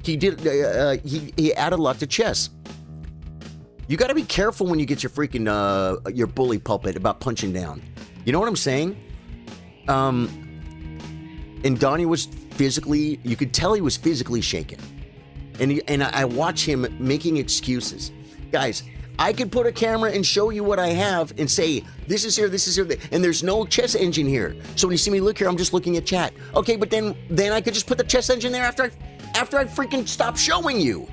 he did. He added a lot to chess. You got to be careful when you get your freaking your bully pulpit about punching down. You know what I'm saying? And Donnie was physically. You could tell he was physically shaken. And I watch him making excuses, guys. I could put a camera and show you what I have and say, this is here, and there's no chess engine here. So when you see me look here, I'm just looking at chat. Okay, but then I could just put the chess engine there after I freaking stop showing you.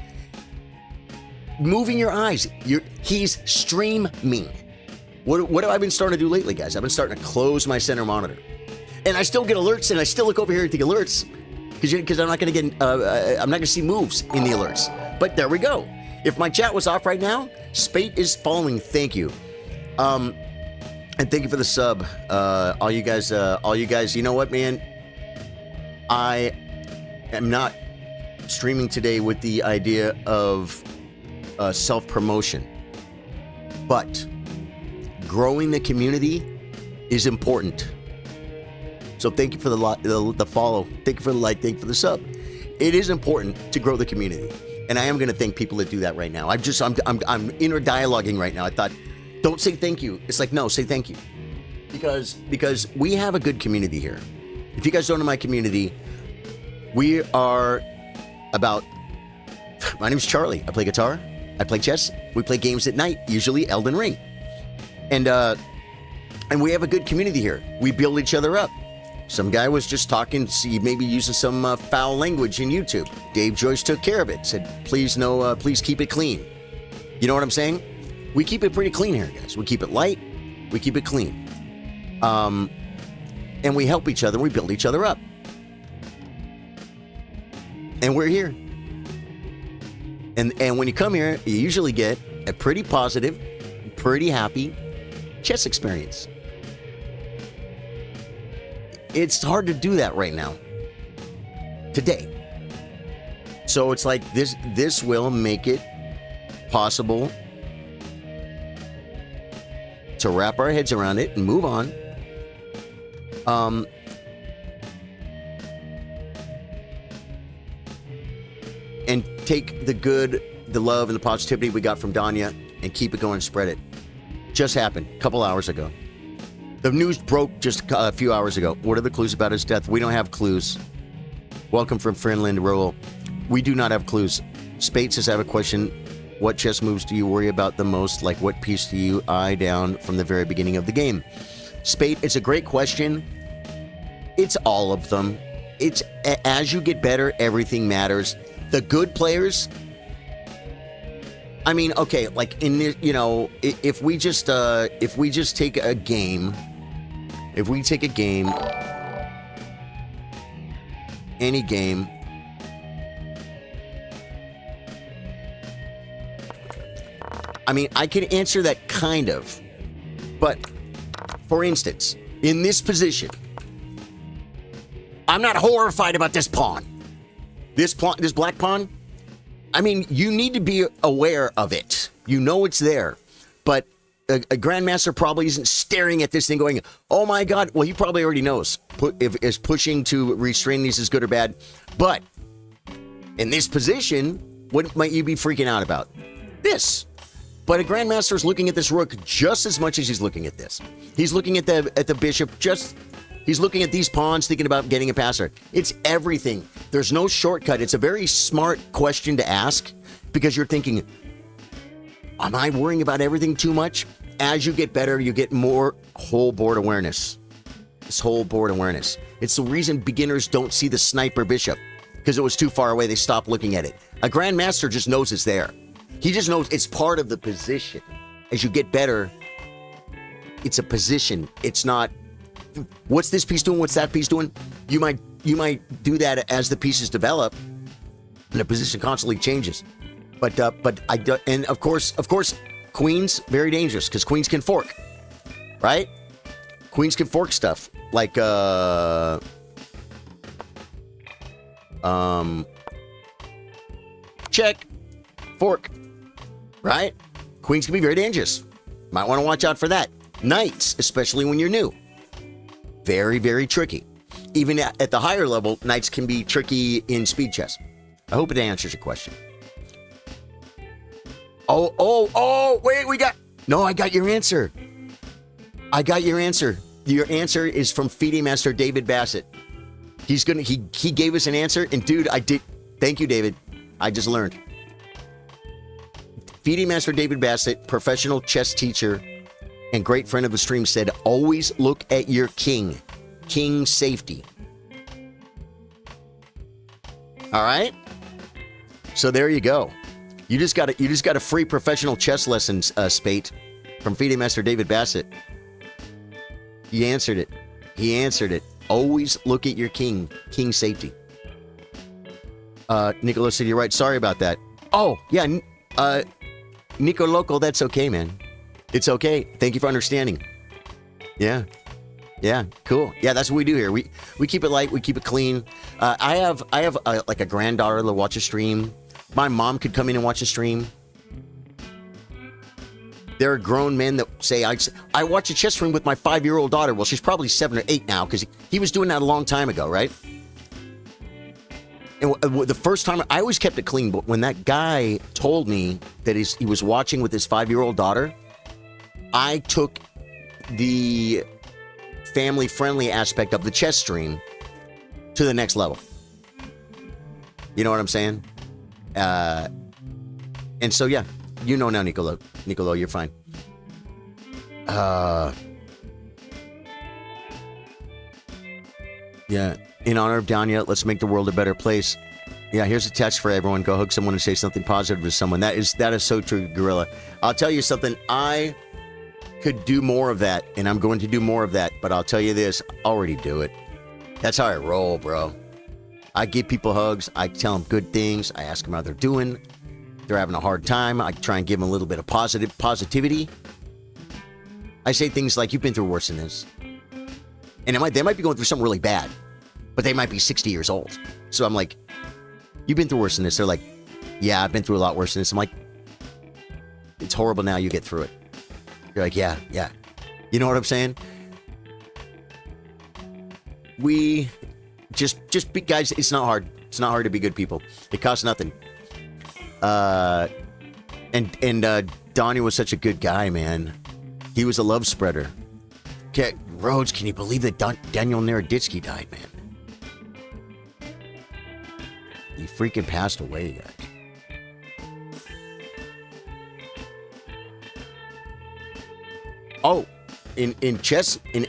Moving your eyes. He's streaming. What have I been starting to do lately, guys? I've been starting to close my center monitor. And I still get alerts, and I still look over here at the alerts because I'm not going to get I'm not going to see moves in the alerts. But there we go. If my chat was off right now, Spate is following. Thank you. And thank you for the sub. All you guys, you know what, man? I am not streaming today with the idea of self-promotion. But growing the community is important. So thank you for the follow. Thank you for the like. Thank you for the sub. It is important to grow the community. And I am going to thank people that do that right now. I'm inner dialoguing right now. I thought, don't say thank you. It's like, no, say thank you. Because we have a good community here. If you guys don't know my community, we are about, my name's Charlie. I play guitar. I play chess. We play games at night, usually Elden Ring. And we have a good community here. We build each other up. Some guy was just talking, maybe using some foul language in YouTube. Dave Joyce took care of it. Said, please keep it clean. You know what I'm saying? We keep it pretty clean here, guys. We keep it light. We keep it clean. And we help each other. We build each other up. And we're here. And when you come here, you usually get a pretty positive, pretty happy chess experience. It's hard to do that right now. Today. So it's like this will make it possible to wrap our heads around it and move on. And take the good, the love, and the positivity we got from Danya and keep it going and spread it. Just happened a couple hours ago. The news broke just a few hours ago. What are the clues about his death? We don't have clues. Welcome from Finland, Roll. We do not have clues. Spade says, I have a question. What chess moves do you worry about the most? Like, what piece do you eye down from the very beginning of the game? Spade, it's a great question. It's all of them. It's as you get better, everything matters. The good players, I mean, okay, like in this, you know, if we just take a game, any game, I mean, I can answer that kind of, but for instance, in this position, I'm not horrified about this pawn. This black pawn, I mean, you need to be aware of it. You know it's there. But a grandmaster probably isn't staring at this thing going, oh my God. Well, he probably already knows if pushing to restrain these is good or bad. But in this position, what might you be freaking out about? This. But a grandmaster is looking at this rook just as much as he's looking at this. He's looking at the bishop just... He's looking at these pawns, thinking about getting a passer. It's everything. There's no shortcut. It's a very smart question to ask because you're thinking, am I worrying about everything too much? As you get better, you get more whole board awareness. This whole board awareness. It's the reason beginners don't see the sniper bishop because it was too far away. They stop looking at it. A grandmaster just knows it's there. He just knows it's part of the position. As you get better, it's a position. It's not, what's this piece doing? What's that piece doing? You might do that as the pieces develop, and the position constantly changes. But of course, queens very dangerous because queens can fork, right? Queens can fork stuff like check, fork, right? Queens can be very dangerous. Might want to watch out for that. Knights, especially when you're new. Very, very tricky. Even at the higher level, knights can be tricky in speed chess. I hope it answers your question. Wait, I got your answer. Your answer is from FIDE Master David Bassett. He gave us an answer, and dude, thank you, David. I just learned. FIDE Master David Bassett, professional chess teacher, and great friend of the stream, said, always look at your king. King safety. All right? So there you go. You just got a free professional chess lessons, Spate, from FIDE Master David Bassett. He answered it. Always look at your king safety. Nicola said, you're right. Sorry about that. Oh, yeah. Nico Loco, that's okay, man. It's okay. Thank you for understanding. Yeah. Yeah, cool. Yeah, that's what we do here. We keep it light. We keep it clean. I have like a granddaughter that watch a stream. My mom could come in and watch a stream. There are grown men that say, I watch a chess stream with my 5-year-old daughter. Well, she's probably 7 or 8 now because he was doing that a long time ago, right? And the first time, I always kept it clean, but when that guy told me that he was watching with his 5-year-old daughter, I took the family-friendly aspect of the chess stream to the next level. You know what I'm saying? And so, yeah, you know now, Nicolo, you're fine. Yeah. In honor of Danya, let's make the world a better place. Yeah, here's a text for everyone. Go hug someone and say something positive to someone. That is so true, Gorilla. I'll tell you something. I could do more of that, and I'm going to do more of that. But I'll tell you this, I already do it. That's how I roll, bro. I give people hugs. I tell them good things. I ask them how they're doing. They're having a hard time. I try and give them a little bit of positivity. I say things like, you've been through worse than this. And they might be going through something really bad, but they might be 60 years old. So I'm like, you've been through worse than this. They're like, yeah, I've been through a lot worse than this. I'm like, it's horrible now. You get through it. You're like, yeah. You know what I'm saying? We just be, guys, it's not hard. It's not hard to be good people. It costs nothing. And Donnie was such a good guy, man. He was a love spreader. Rhodes, can you believe that Daniel Naroditsky died, man? He freaking passed away, guys. Oh, in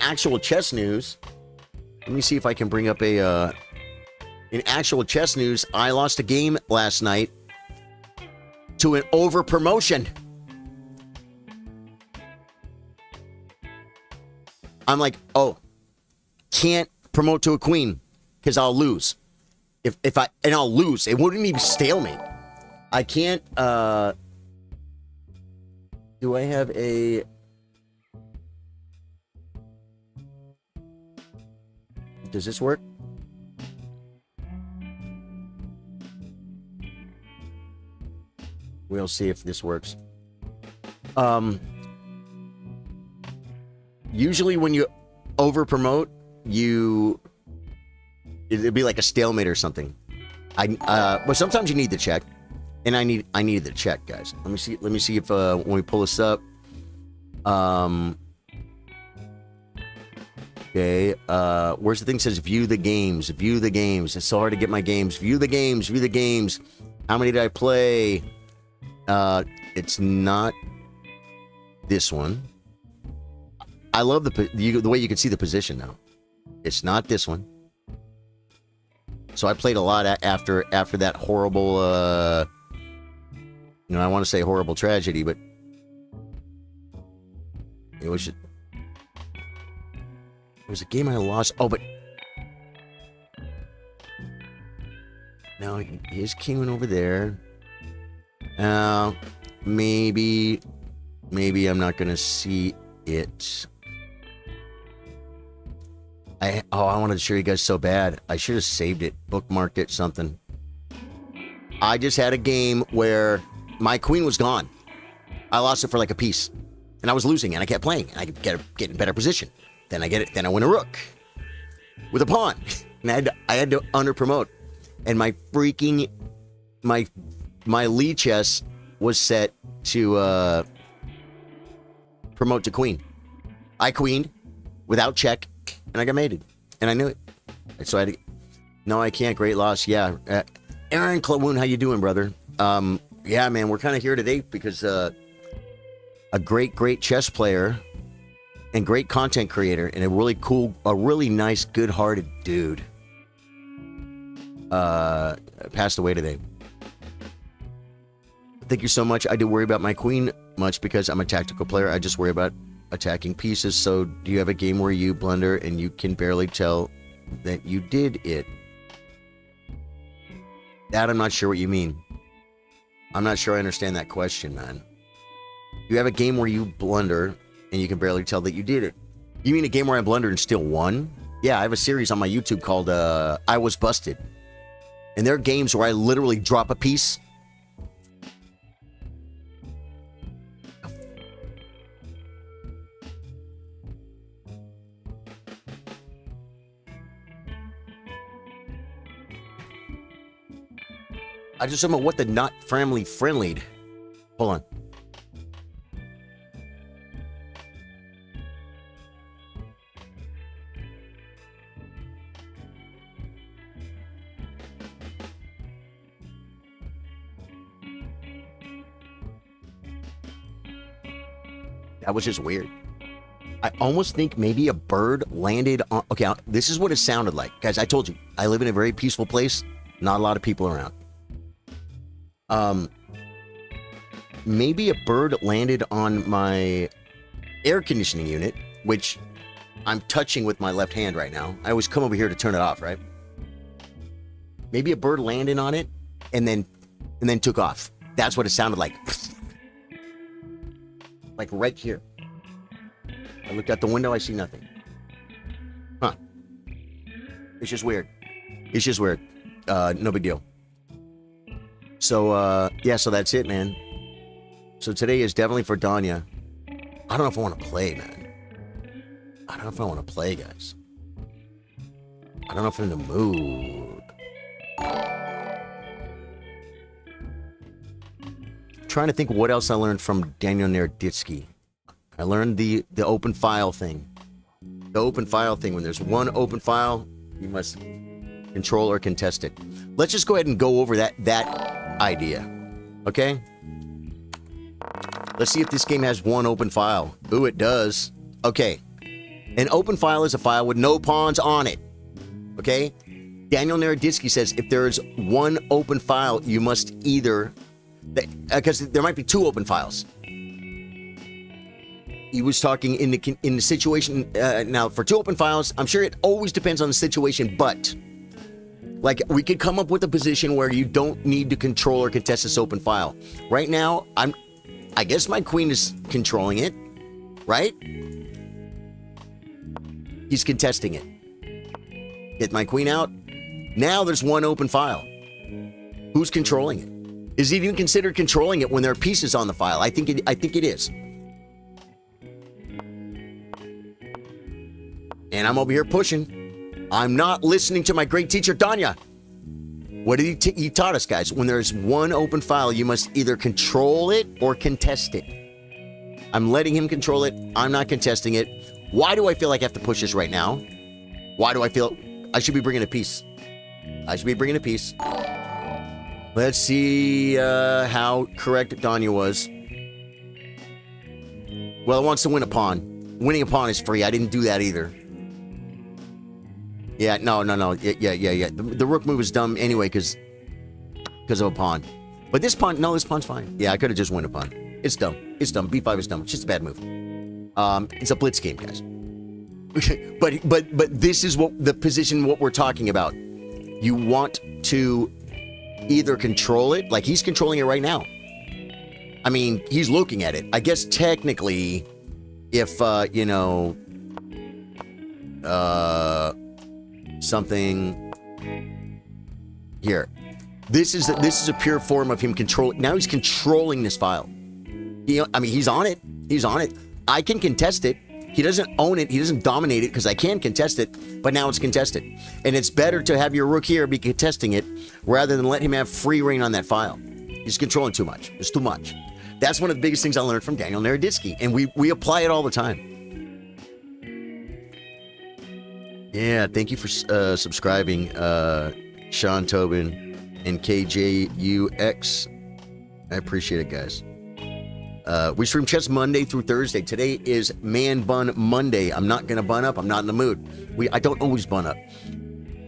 actual chess news, let me see if I can bring up in actual chess news, I lost a game last night to an over promotion. I'm like, oh, can't promote to a queen because I'll lose. I'll lose. It wouldn't even stalemate. I can't, do I have a... Does this work? We'll see if this works. Usually when you over-promote, it'd be like a stalemate or something. But sometimes you need to check. And I needed to check, guys. Let me see if when we pull this up. Okay, where's the thing that says view the games? View the games. It's so hard to get my games. View the games. View the games. How many did I play? It's not this one. I love the way you can see the position now. It's not this one. So I played a lot after that horrible, I want to say horrible tragedy, but it was a game I lost. Oh, but now his king went over there. Maybe I'm not gonna see it. I wanted to show you guys so bad. I should have saved it, bookmarked it, something. I just had a game where my queen was gone. I lost it for like a piece, and I was losing, and I kept playing, and I could get in better position. Then I get it. Then I win a rook with a pawn, and I had to under promote, and my freaking my lead chess was set to promote to queen. I queened without check, and I got mated, and I knew it. And so I had to, no, I can't. Great loss. Yeah, Aaron Klawoon, how you doing, brother? Yeah, man, we're kind of here today because a great chess player and great content creator and a really nice, good-hearted dude passed away today. Thank you so much. I do worry about my queen much because I'm a tactical player. I just worry about attacking pieces. So do you have a game where you blunder and you can barely tell that you did it. That I'm not sure what you mean. I'm not sure I understand that question, man. You have a game where you blunder and you can barely tell that you did it. You mean a game where I blundered and still won? Yeah, I have a series on my YouTube called I Was Busted. And there are games where I literally drop a piece. I just don't know what the not family friendly. Hold on. That was just weird. I almost think maybe a bird landed on... Okay, this is what it sounded like. Guys, I told you, I live in a very peaceful place. Not a lot of people around. Maybe a bird landed on my air conditioning unit, which I'm touching with my left hand right now. I always come over here to turn it off, right? Maybe a bird landed on it and then took off. That's what it sounded like. Like right here. I looked out the window, I see nothing. Huh. It's just weird. It's just weird. No big deal. So, yeah, so that's it, man. So today is definitely for Danya. I don't know if I want to play, man. I don't know if I want to play, guys. I don't know if I'm in the mood. I'm trying to think what else I learned from Daniel Naroditsky. I learned the open file thing. The open file thing. When there's one open file, you must control or contest it. Let's just go ahead and go over that idea. Okay? Let's see if this game has one open file. Ooh, it does. Okay. An open file is a file with no pawns on it. Okay? Daniel Naroditsky says if there is one open file, you must either... Because there might be two open files. He was talking in the situation... now, for two open files, I'm sure it always depends on the situation, but... Like, we could come up with a position where you don't need to control or contest this open file. Right now, I guess my queen is controlling it, right? He's contesting it. Get my queen out. Now there's one open file. Who's controlling it? Is it even considered controlling it when there are pieces on the file? I think it is. And I'm over here pushing. I'm not listening to my great teacher, Danya. What did he taught us, guys? When there's one open file, you must either control it or contest it. I'm letting him control it. I'm not contesting it. Why do I feel like I have to push this right now? Why do I feel I should be bringing a piece? I should be bringing a piece. Let's see how correct Danya was. Well, it wants to win a pawn. Winning a pawn is free. I didn't do that either. Yeah, no. Yeah. The rook move is dumb anyway because of a pawn. But this pawn's fine. Yeah, I could have just won a pawn. It's dumb. It's dumb. B5 is dumb. It's just a bad move. It's a blitz game, guys. but this is what the position what we're talking about. You want to either control it, like he's controlling it right now. I mean, he's looking at it. I guess technically, if something here. This is a pure form of him controlling. Now he's controlling this file. I mean, he's on it. He's on it. I can contest it. He doesn't own it. He doesn't dominate it because I can contest it, but now it's contested. And it's better to have your rook here be contesting it rather than let him have free reign on that file. He's controlling too much. It's too much. That's one of the biggest things I learned from Daniel Naroditsky, and we apply it all the time. Yeah, thank you for subscribing, Sean Tobin and KJUX. I appreciate it, guys. We stream chess Monday through Thursday. Today is Man Bun Monday. I'm not going to bun up. I'm not in the mood. I don't always bun up.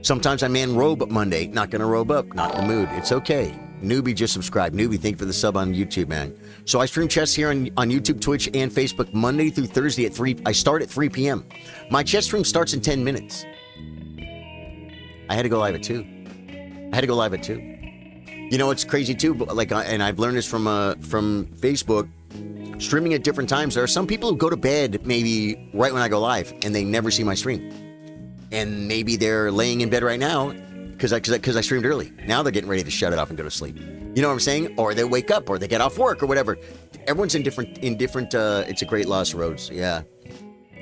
Sometimes I man robe Monday. Not going to robe up. Not in the mood. It's okay. Newbie just subscribed. Newbie, thank you for the sub on YouTube, man. So I stream chess here on YouTube, Twitch, and Facebook Monday through Thursday at 3. I start at 3 p.m. My chess stream starts in 10 minutes. I had to go live at 2. I had to go live at 2. You know, it's crazy too. Like, and I've learned this from Facebook. Streaming at different times. There are some people who go to bed maybe right when I go live, and they never see my stream. And maybe they're laying in bed right now because I streamed early. Now they're getting ready to shut it off and go to sleep. You know what I'm saying? Or they wake up, or they get off work, or whatever. Everyone's in different. It's a great loss, Rhodes. Yeah.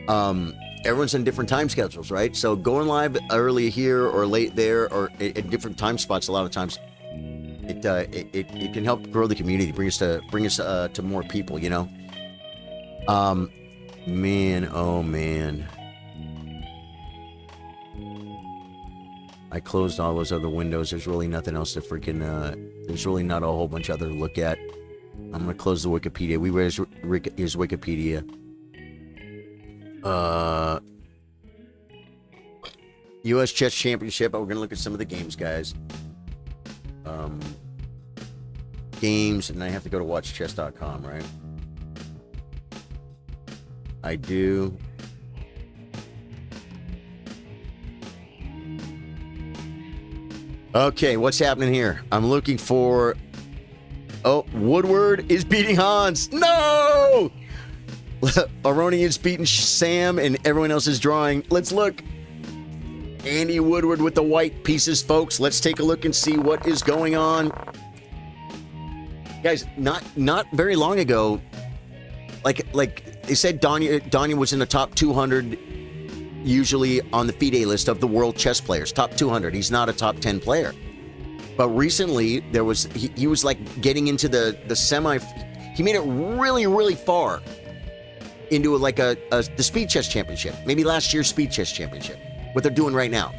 Everyone's in different time schedules, right? So going live early here or late there, or at different time spots, a lot of times, it can help grow the community, bring us to more people, you know. Man, oh man. I closed all those other windows. There's really nothing else to freaking. There's really not a whole bunch other to look at. I'm gonna close the Wikipedia. Here's Wikipedia. U.S. Chess Championship. We're gonna look at some of the games, guys. Games, and I have to go to watchchess.com, right? I do. Okay, what's happening here? I'm looking for... Oh, Woodward is beating Hans. No! Aronian's beating Sam, and everyone else is drawing. Let's look. Andy Woodward with the white pieces, folks. Let's take a look and see what is going on. Guys, not very long ago, like they said, Daniel was in the top 200, usually on the FIDE list of the world chess players. Top 200. He's not a top 10 player. But recently, there was he was like getting into the semi. He made it really, really far into the Speed Chess Championship. Maybe last year's Speed Chess Championship. What they're doing right now.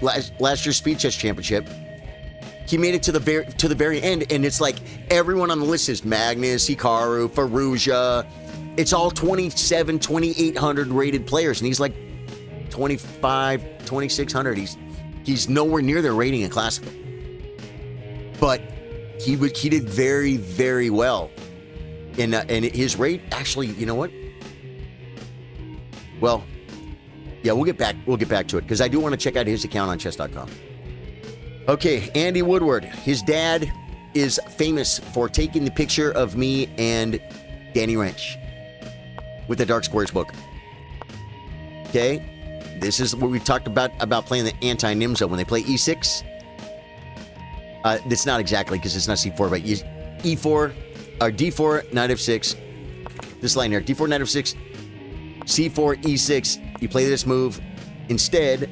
Last year's Speed Chess Championship. He made it to the very end, and it's like everyone on the list is Magnus, Hikaru, Fallujah. It's all 2,800 rated players, and he's like 2,600. He's nowhere near their rating in Classical. But he did very, very well. And his rate, actually, you know what? Well, yeah, we'll get back to it, because I do want to check out his account on chess.com. Okay, Andy Woodward. His dad is famous for taking the picture of me and Danny Wrench with the Dark Squares book. Okay, this is what we talked about playing the anti-Nimzo when they play e6. It's not exactly, because it's not c4, but e4 or d4, knight f6. This line here, d4, knight f6, c4, e6. You play this move. Instead,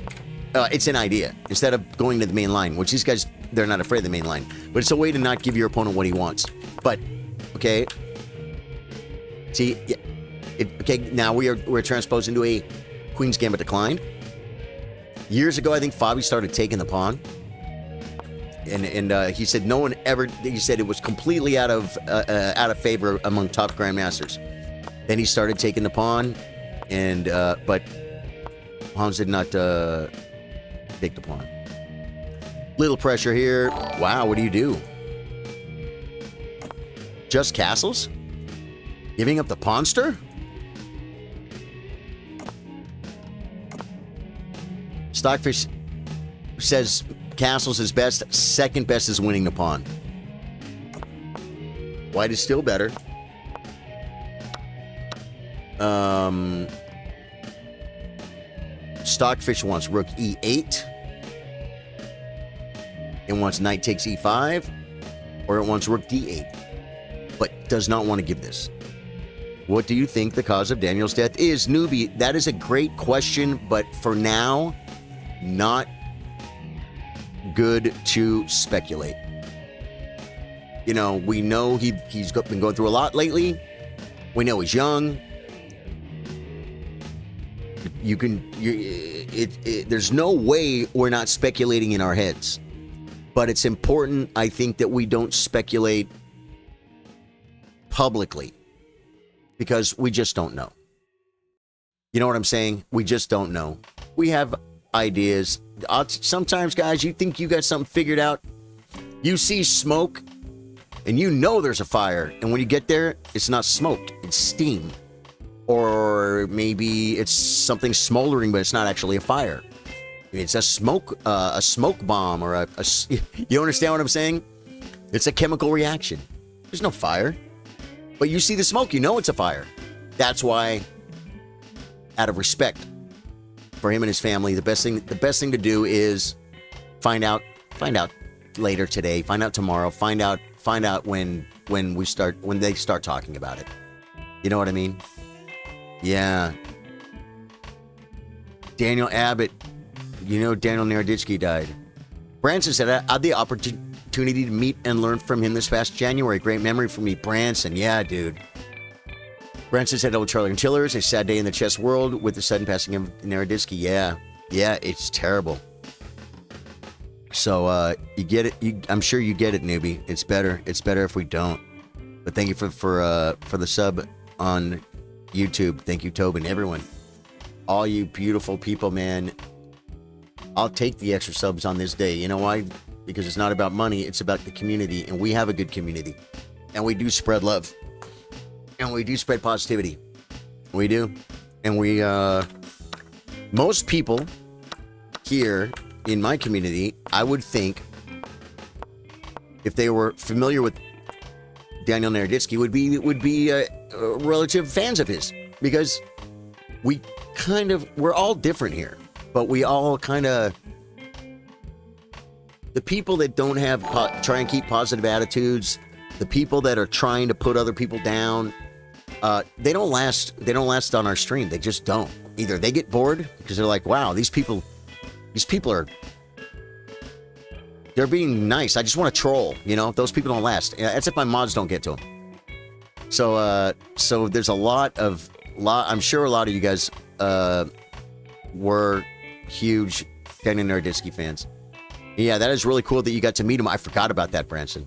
it's an idea. Instead of going to the main line, which these guys, they're not afraid of the main line, but it's a way to not give your opponent what he wants. But okay, see, yeah, okay. Now we're transposed into a Queen's Gambit declined. Years ago, I think Fabi started taking the pawn, and he said no one ever. He said it was completely out of favor among top grandmasters. Then he started taking the pawn, and but Hans did not take the pawn. Little pressure here. Wow, what do you do? Just castles? Giving up the pawnster? Stockfish says castles is best. Second best is winning the pawn. White is still better. Stockfish wants rook e8. It wants knight takes e5. Or it wants rook d8. But does not want to give this. What do you think the cause of Daniel's death is? Newbie, that is a great question, but for now, not good to speculate. You know, we know he's been going through a lot lately. We know he's young. There's no way we're not speculating in our heads. But it's important, I think, that we don't speculate publicly, because we just don't know. You know what I'm saying? We just don't know. We have ideas. Sometimes, guys, you think you got something figured out. You see smoke, and you know there's a fire. And when you get there, it's not smoke. It's steam. Or maybe it's something smoldering, but it's not actually a fire. It's a smoke bomb, or you understand what I'm saying? It's a chemical reaction. There's no fire, but you see the smoke, you know it's a fire. That's why, out of respect for him and his family, the best thing to do is find out later today, find out tomorrow, find out when they start talking about it. You know what I mean? Yeah. Daniel Abbott, Daniel Naroditsky died. Branson said, I had the opportunity to meet and learn from him this past January. Great memory for me, Branson. Yeah, dude. Branson said, Charlie and Chillers, a sad day in the chess world with the sudden passing of Naroditsky. Yeah, it's terrible. So, you get it. I'm sure you get it, newbie. It's better if we don't. But thank you for the sub on YouTube. Thank you, Tobin. Everyone. All you beautiful people, man. I'll take the extra subs on this day. You know why? Because it's not about money. It's about the community. And we have a good community. And we do spread love. And we do spread positivity. We do. And we, most people here in my community, I would think, if they were familiar with Daniel Naroditsky, would be relative fans of his. Because we're all different here. But we all kind of, the people that don't have, try and keep positive attitudes, the people that are trying to put other people down, they don't last on our stream. They just don't. Either they get bored because they're like, wow, these people are, they're being nice. I just want to troll, those people don't last. That's if my mods don't get to them. So there's I'm sure a lot of you guys, were huge Daniel Naroditsky fans. Yeah, that is really cool that you got to meet him. I forgot about that, Branson.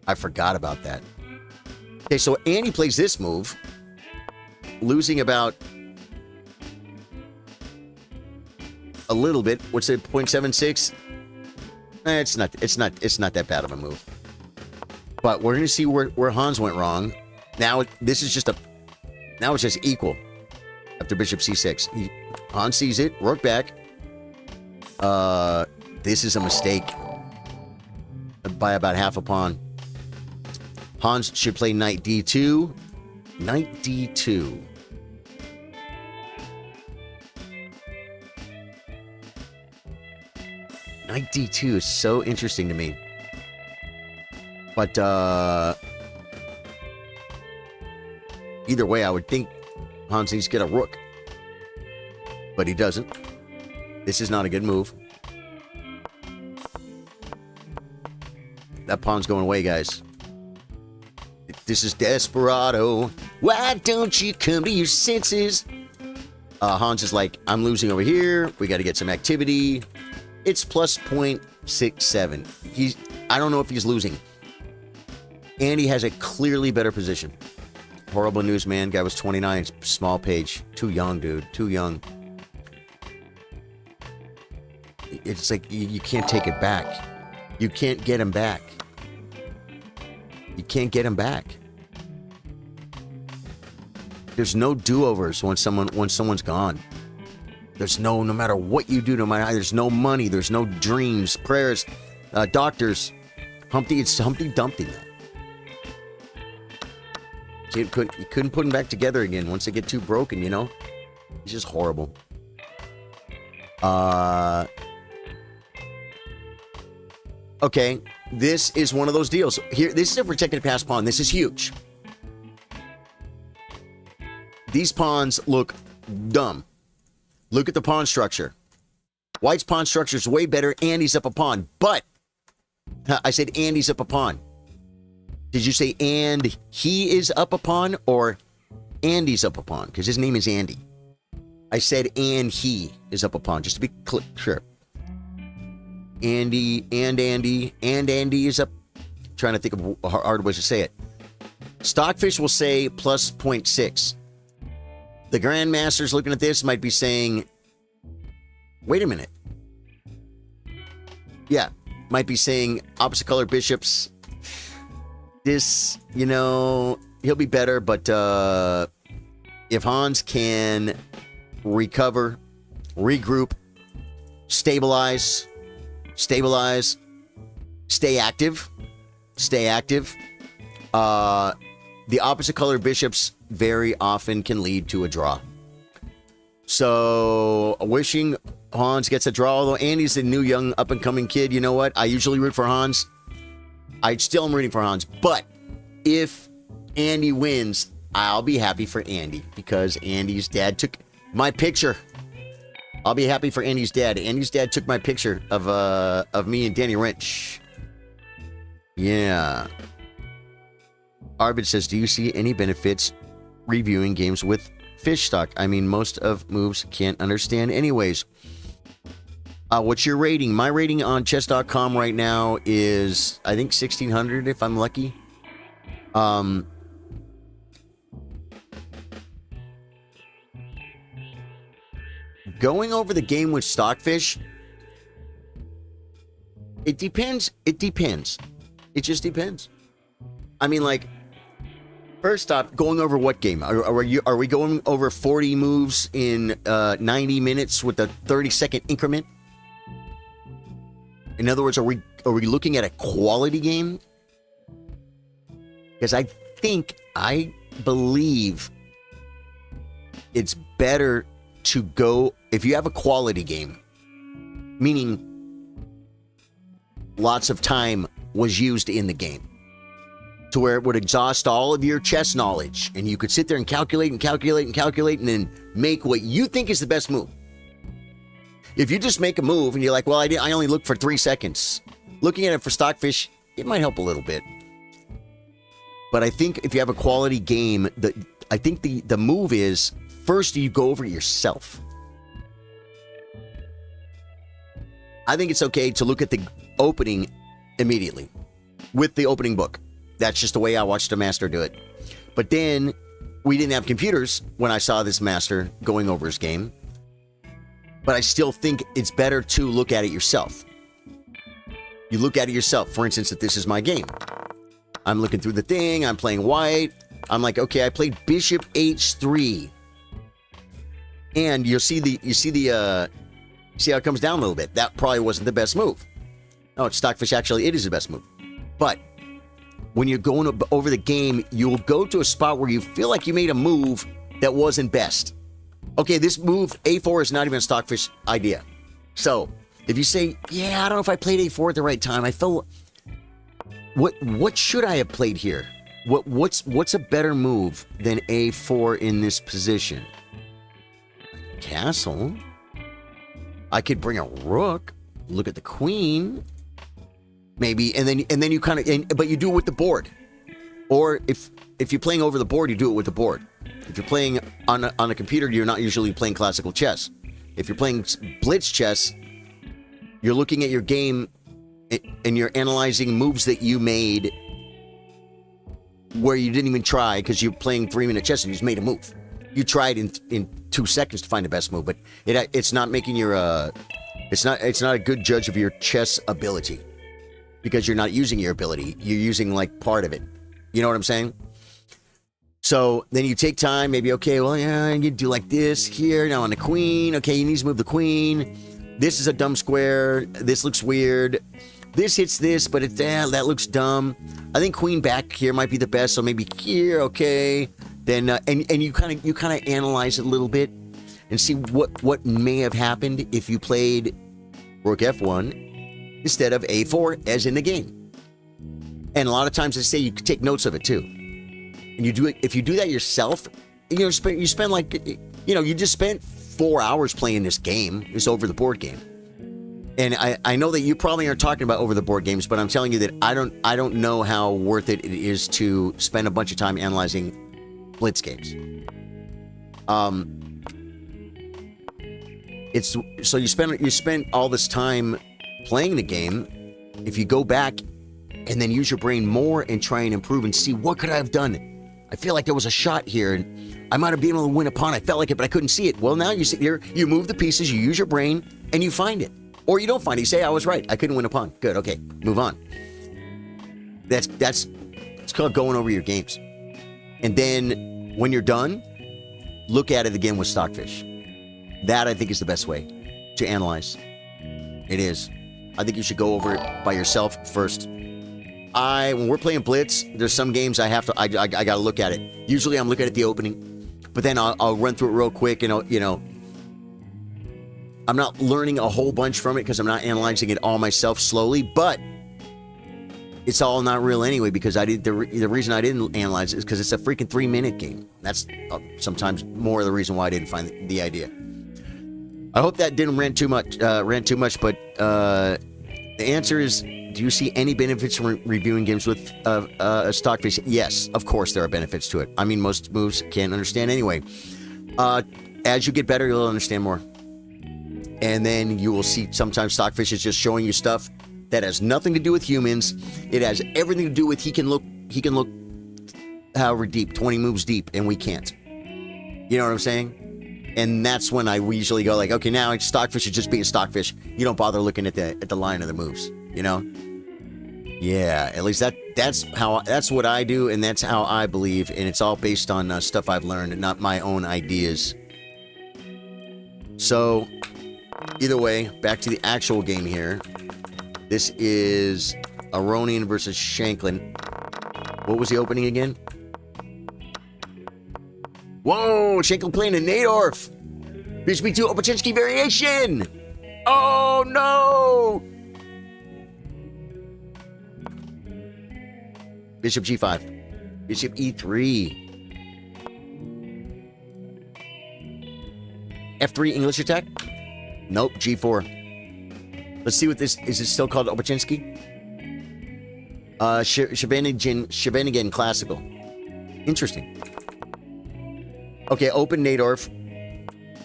I forgot about that. Okay, so Andy plays this move, losing about a little bit. What's it? 0.76? It's not that bad of a move. But we're gonna see where Hans went wrong. Now it's just equal. After bishop c6, Hans sees it. Rook back. This is a mistake by about half a pawn. Hans should play knight d2. Knight d2. Knight d2 is so interesting to me. But either way, I would think Hans needs to get a rook. But he doesn't. This is not a good move. That pawn's going away, guys. This is desperado. Why don't you come to your senses? Hans is like, I'm losing over here. We got to get some activity. It's plus 0.67. I don't know if he's losing. Andy has a clearly better position. Horrible news, man. Guy was 29. Small page. Too young, dude. Too young. It's like you can't take it back. You can't get him back. You can't get him back. There's no do-overs when someone's gone. There's no matter what you do, there's no money, there's no dreams, prayers, doctors. It's Humpty Dumpty. You couldn't put them back together again once they get too broken, It's just horrible. Okay, this is one of those deals. Here, this is a protected pass pawn. This is huge. These pawns look dumb. Look at the pawn structure. White's pawn structure is way better. Andy's up a pawn. But, I said Andy's up a pawn. Did you say and he is up a pawn or Andy's up a pawn? Because his name is Andy. I said and he is up a pawn, just to be clear. Andy is up. Trying to think of hard ways to say it. Stockfish will say plus 0.6. The Grandmasters looking at this might be saying, wait a minute. Yeah, might be saying opposite color bishops. This, he'll be better, but if Hans can recover regroup, stabilize, stay active. The opposite color bishops very often can lead to a draw. So, wishing Hans gets a draw, although Andy's the new young up-and-coming kid. You know what? I usually root for Hans. I still am rooting for Hans. But if Andy wins, I'll be happy for Andy because Andy's dad took my picture. I'll be happy for Andy's dad. Andy's dad took my picture of me and Danny Wrench. Yeah. Arvid says, do you see any benefits reviewing games with fish stock? I mean, most of moves can't understand anyways. What's your rating? My rating on chess.com right now is, I think, 1600 if I'm lucky. Going over the game with Stockfish, it depends. It just depends. I mean, like, first off, going over what game? Are we going over 40 moves in 90 minutes with a 30-second increment? In other words, are we looking at a quality game? Because I believe it's better to go, if you have a quality game, meaning lots of time was used in the game, to where it would exhaust all of your chess knowledge, and you could sit there and calculate and then make what you think is the best move. If you just make a move and you're like, well, I only looked for 3 seconds, looking at it for Stockfish, it might help a little bit. But I think if you have a quality game, I think the move is, first you go over it yourself. I think it's okay to look at the opening immediately with the opening book. That's just the way I watched a master do it. But then we didn't have computers when I saw this master going over his game. But I still think it's better to look at it yourself. You look at it yourself. For instance, if this is my game, I'm looking through the thing, I'm playing white. I'm like, okay, I played bishop h3. And see how it comes down a little bit. That probably wasn't the best move. No, it's Stockfish, actually, it is the best move. But when you're going over the game, you'll go to a spot where you feel like you made a move that wasn't best. Okay, this move, a4, is not even a Stockfish idea. So, if you say, yeah, I don't know if I played a4 at the right time, I felt, what should I have played here? What's a better move than a4 in this position? Castle. I could bring a rook, look at the queen, maybe, and then you kind of, but you do it with the board. Or if you're playing over the board, you do it with the board. If you're playing on a computer, you're not usually playing classical chess. If you're playing blitz chess, you're looking at your game and you're analyzing moves that you made where you didn't even try because you're playing 3-minute chess and you just made a move. You tried in 2 seconds to find the best move, but it's not making your it's not a good judge of your chess ability because you're not using your ability. You're using like part of it. You know what I'm saying? So then you take time, maybe, okay, well, yeah, you do like this here. Now on the queen, okay, you need to move the queen. This is a dumb square. This looks weird. This hits this, but that looks dumb. I think queen back here might be the best, so maybe here, okay. Then and you kind of analyze it a little bit and see what may have happened if you played rook f1 instead of a4 as in the game. And a lot of times they say you take notes of it too. And you do it if you do that yourself. You spend like you just spent 4 hours playing this game, this over the board game. And I know that you probably aren't talking about over the board games, but I'm telling you that I don't know how worth it is to spend a bunch of time analyzing blitz games. It's so you spend all this time playing the game. If you go back and then use your brain more and try and improve and see what could I have done. I feel like there was a shot here and I might have been able to win a pawn. I felt like it, but I couldn't see it. Well, now you sit here, you move the pieces, you use your brain, and you find it. Or you don't find it. You say, I was right. I couldn't win a pawn. Good. Okay. Move on. It's called going over your games. And then when you're done, look at it again with Stockfish. That, I think, is the best way to analyze. It is. I think you should go over it by yourself first. When we're playing Blitz, there's some games I gotta look at it. Usually I'm looking at the opening, but then I'll run through it real quick and I'm not learning a whole bunch from it because I'm not analyzing it all myself slowly, but it's all not real anyway because the reason I didn't analyze it is because it's a freaking 3-minute game. That's sometimes more of the reason why I didn't find the idea. I hope that didn't rant too much, but the answer is, do you see any benefits from reviewing games with a stockfish? Yes, of course there are benefits to it. I mean, most moves can't understand anyway. As you get better, you'll understand more. And then you will see sometimes stockfish is just showing you stuff that has nothing to do with humans. It has everything to do with he can look however deep, 20 moves deep, and we can't. You know what I'm saying? And that's when we usually go like, okay, now stockfish is just being stockfish. You don't bother looking at the line of the moves. You know? Yeah, at least that's what I do, and that's how I believe, and it's all based on stuff I've learned, and not my own ideas. So, either way, back to the actual game here. This is Aronian versus Shanklin. What was the opening again? Whoa, Shanklin playing a Nadorf. Bishop B2 Opachinski variation. Oh no! Bishop G5. Bishop E3. F3 English attack? Nope, G4. Let's see what this... Is it still called Opachinski? Scheveningen Classical. Interesting. Okay, open Nadorf.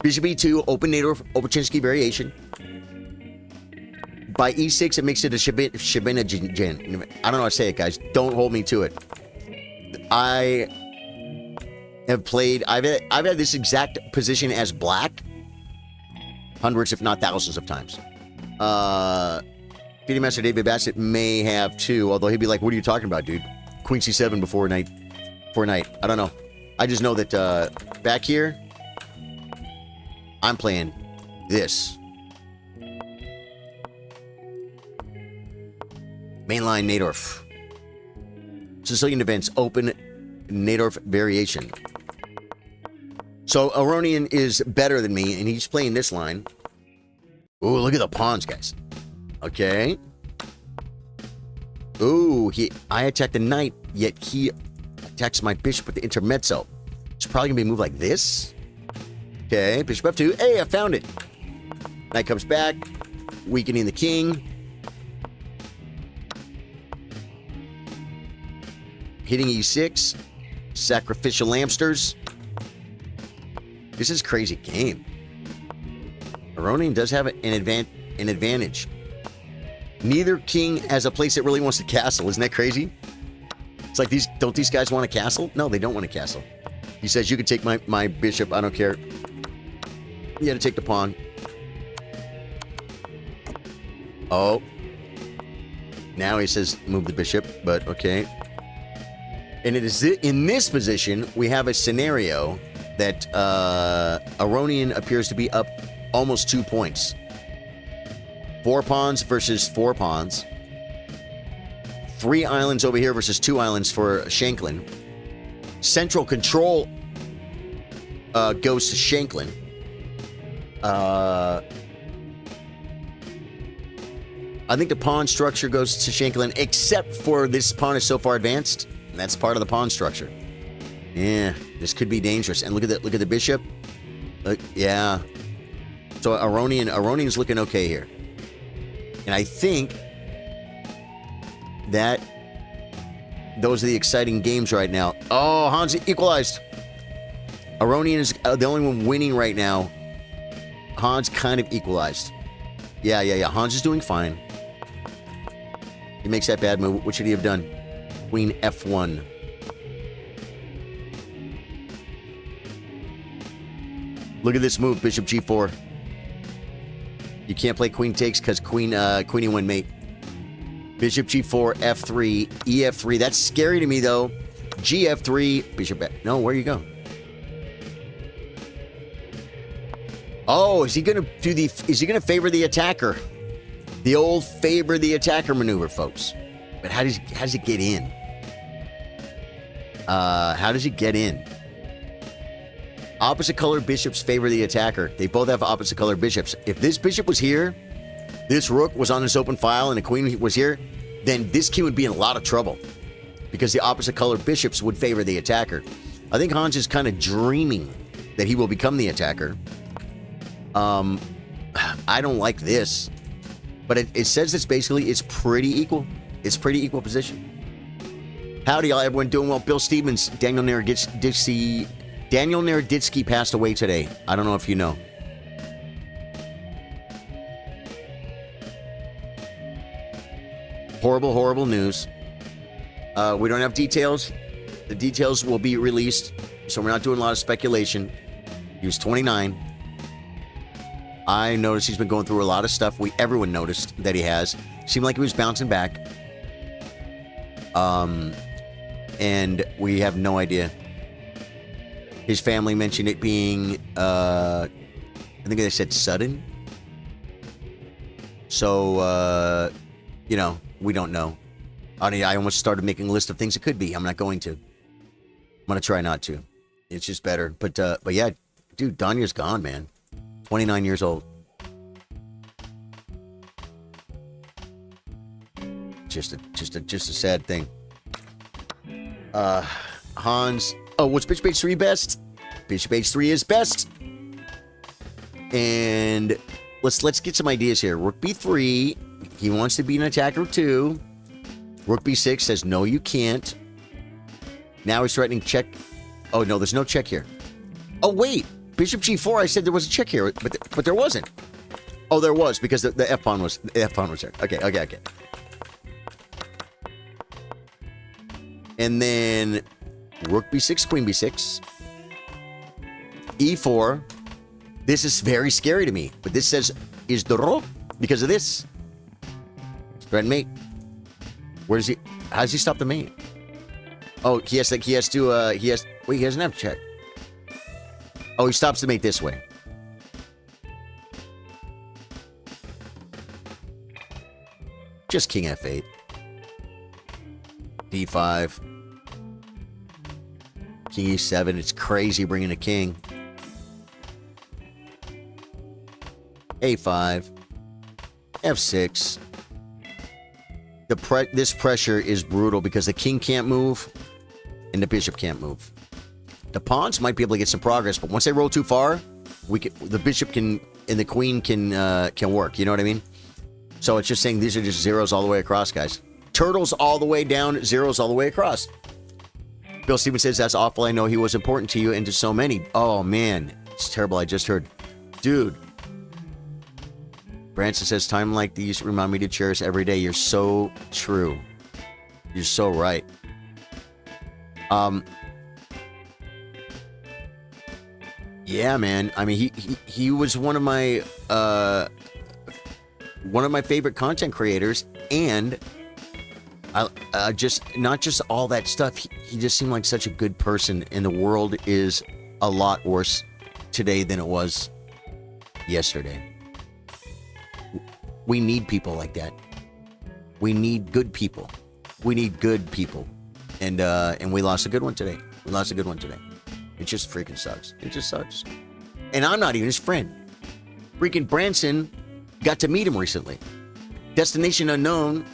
Bishop E2, open Nadorf, Opachinski variation. By E6, it makes it a Scheveningen. I don't know how to say it, guys. Don't hold me to it. I have played... I've had this exact position as black hundreds, if not thousands of times. PD Master David Bassett may have too, although he'd be like, what are you talking about, dude? Queen C7 before night. I don't know. I just know that back here, I'm playing this. Mainline Nadorf. Sicilian Defense, open Nadorf variation. So Aronian is better than me, and he's playing this line. Ooh, look at the pawns, guys. Okay. Ooh, I attacked the knight, yet he attacks my bishop with the intermezzo. It's probably going to be a move like this. Okay, bishop F2. Hey, I found it. Knight comes back, weakening the king. Hitting E6. Sacrificial Lampsters. This is a crazy game. Aronian does have an advantage. Neither king has a place that really wants to castle. Isn't that crazy? It's like don't these guys want a castle? No, they don't want a castle. He says, you can take my bishop. I don't care. You gotta take the pawn. Oh. Now he says, move the bishop, but okay. And it is in this position, we have a scenario that Aronian appears to be up almost 2 points. 4 pawns versus 4 pawns. 3 islands over here versus 2 islands for Shanklin. Central control goes to Shanklin. I think the pawn structure goes to Shanklin, except for this pawn is so far advanced. And that's part of the pawn structure. Yeah, this could be dangerous. And look at the bishop. Yeah. So Aronian's looking okay here. And I think that those are the exciting games right now. Oh, Hans equalized. Aronian is the only one winning right now. Hans kind of equalized. Yeah. Hans is doing fine. He makes that bad move. What should he have done? Queen F1. Look at this move, Bishop G4. You can't play queen takes because queen E1 mate. Bishop G4, F3, EF3. That's scary to me though. GF3, Bishop F. No, where you go? Oh, is he gonna favor the attacker? The old favor the attacker maneuver, folks. But how does it get in? How does it get in? Opposite color bishops favor the attacker. They both have opposite color bishops. If this bishop was here, this rook was on this open file, and the queen was here, then this king would be in a lot of trouble because the opposite color bishops would favor the attacker. I think Hans is kind of dreaming that he will become the attacker. I don't like this, but it says it's pretty equal. It's pretty equal position. Howdy, y'all. Everyone doing well? Bill Stevens, Daniel Naroditsky passed away today. I don't know if you know. Horrible, horrible news. We don't have details. The details will be released, so we're not doing a lot of speculation. He was 29. I noticed he's been going through a lot of stuff. Everyone noticed that he has. Seemed like he was bouncing back. And we have no idea. His family mentioned it being, I think they said sudden. So, we don't know. I almost started making a list of things it could be. I'm not going to. I'm going to try not to. It's just better. But yeah, dude, Danya's gone, man. 29 years old. Just a sad thing. Hans. Oh, what's Bishop H3 best? Bishop H3 is best. And let's get some ideas here. Rook B3. He wants to be an attacker too. Rook B6 says no, you can't. Now he's threatening check. Oh no, there's no check here. Oh wait, Bishop G4. I said there was a check here, but there wasn't. Oh, there was because the F pawn was there. Okay. And then Rook B6, Queen B6. E4. This is very scary to me. But this says, is the rook because of this. Threaten mate. Where does he, how does he stop the mate? Oh, he doesn't have to check. Oh, he stops the mate this way. Just King F8. D5. King E7. It's crazy bringing a king. A5. F6. This pressure is brutal because the king can't move and the bishop can't move. The pawns might be able to get some progress, but once they roll too far, the bishop can and the queen can work. You know what I mean? So it's just saying these are just zeros all the way across, guys. Turtles all the way down, zeros all the way across. Bill Stevens says, that's awful. I know he was important to you and to so many. Oh, man. It's terrible. I just heard. Dude. Branson says, time like these remind me to cherish every day. You're so true. You're so right. Yeah, man. I mean, he was one of my favorite content creators, and I just not just all that stuff. He just seemed like such a good person, and the world is a lot worse today than it was yesterday. We need people like that. We need good people. We need good people, and we lost a good one today. It just freaking sucks. It just sucks. And I'm not even his friend. Freaking Branson got to meet him recently. Destination Unknown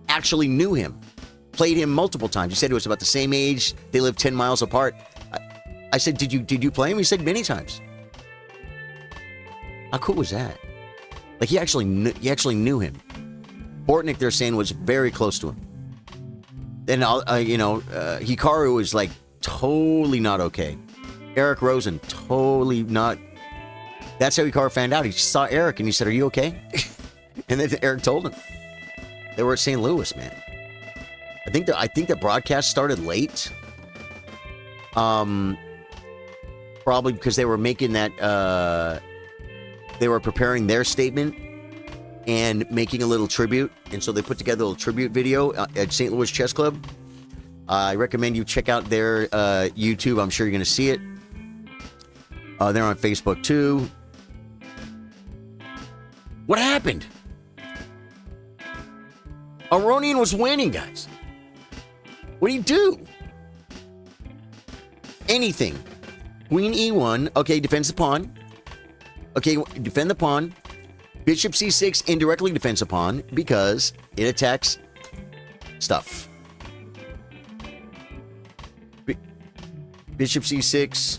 actually knew him. Played him multiple times. He said he was about the same age. They lived 10 miles apart. I said, did you play him? He said many times. How cool was that? Like he actually knew him. Bortnick, they're saying, was very close to him. Then Hikaru was like totally not okay. Eric Rosen, totally not. That's how Hikaru found out. He saw Eric and he said, "Are you okay?" And then Eric told him. They were at St. Louis, man. I think the broadcast started late. Probably because they were making that. They were preparing their statement and making a little tribute, and so they put together a little tribute video at St. Louis Chess Club. I recommend you check out their YouTube. I'm sure you're going to see it. They're on Facebook too. What happened? Aronian was winning, guys. What do you do? Anything. Queen E1. Okay, defends the pawn. Okay, defend the pawn. Bishop C6 indirectly defends a pawn because it attacks stuff. Bishop C6.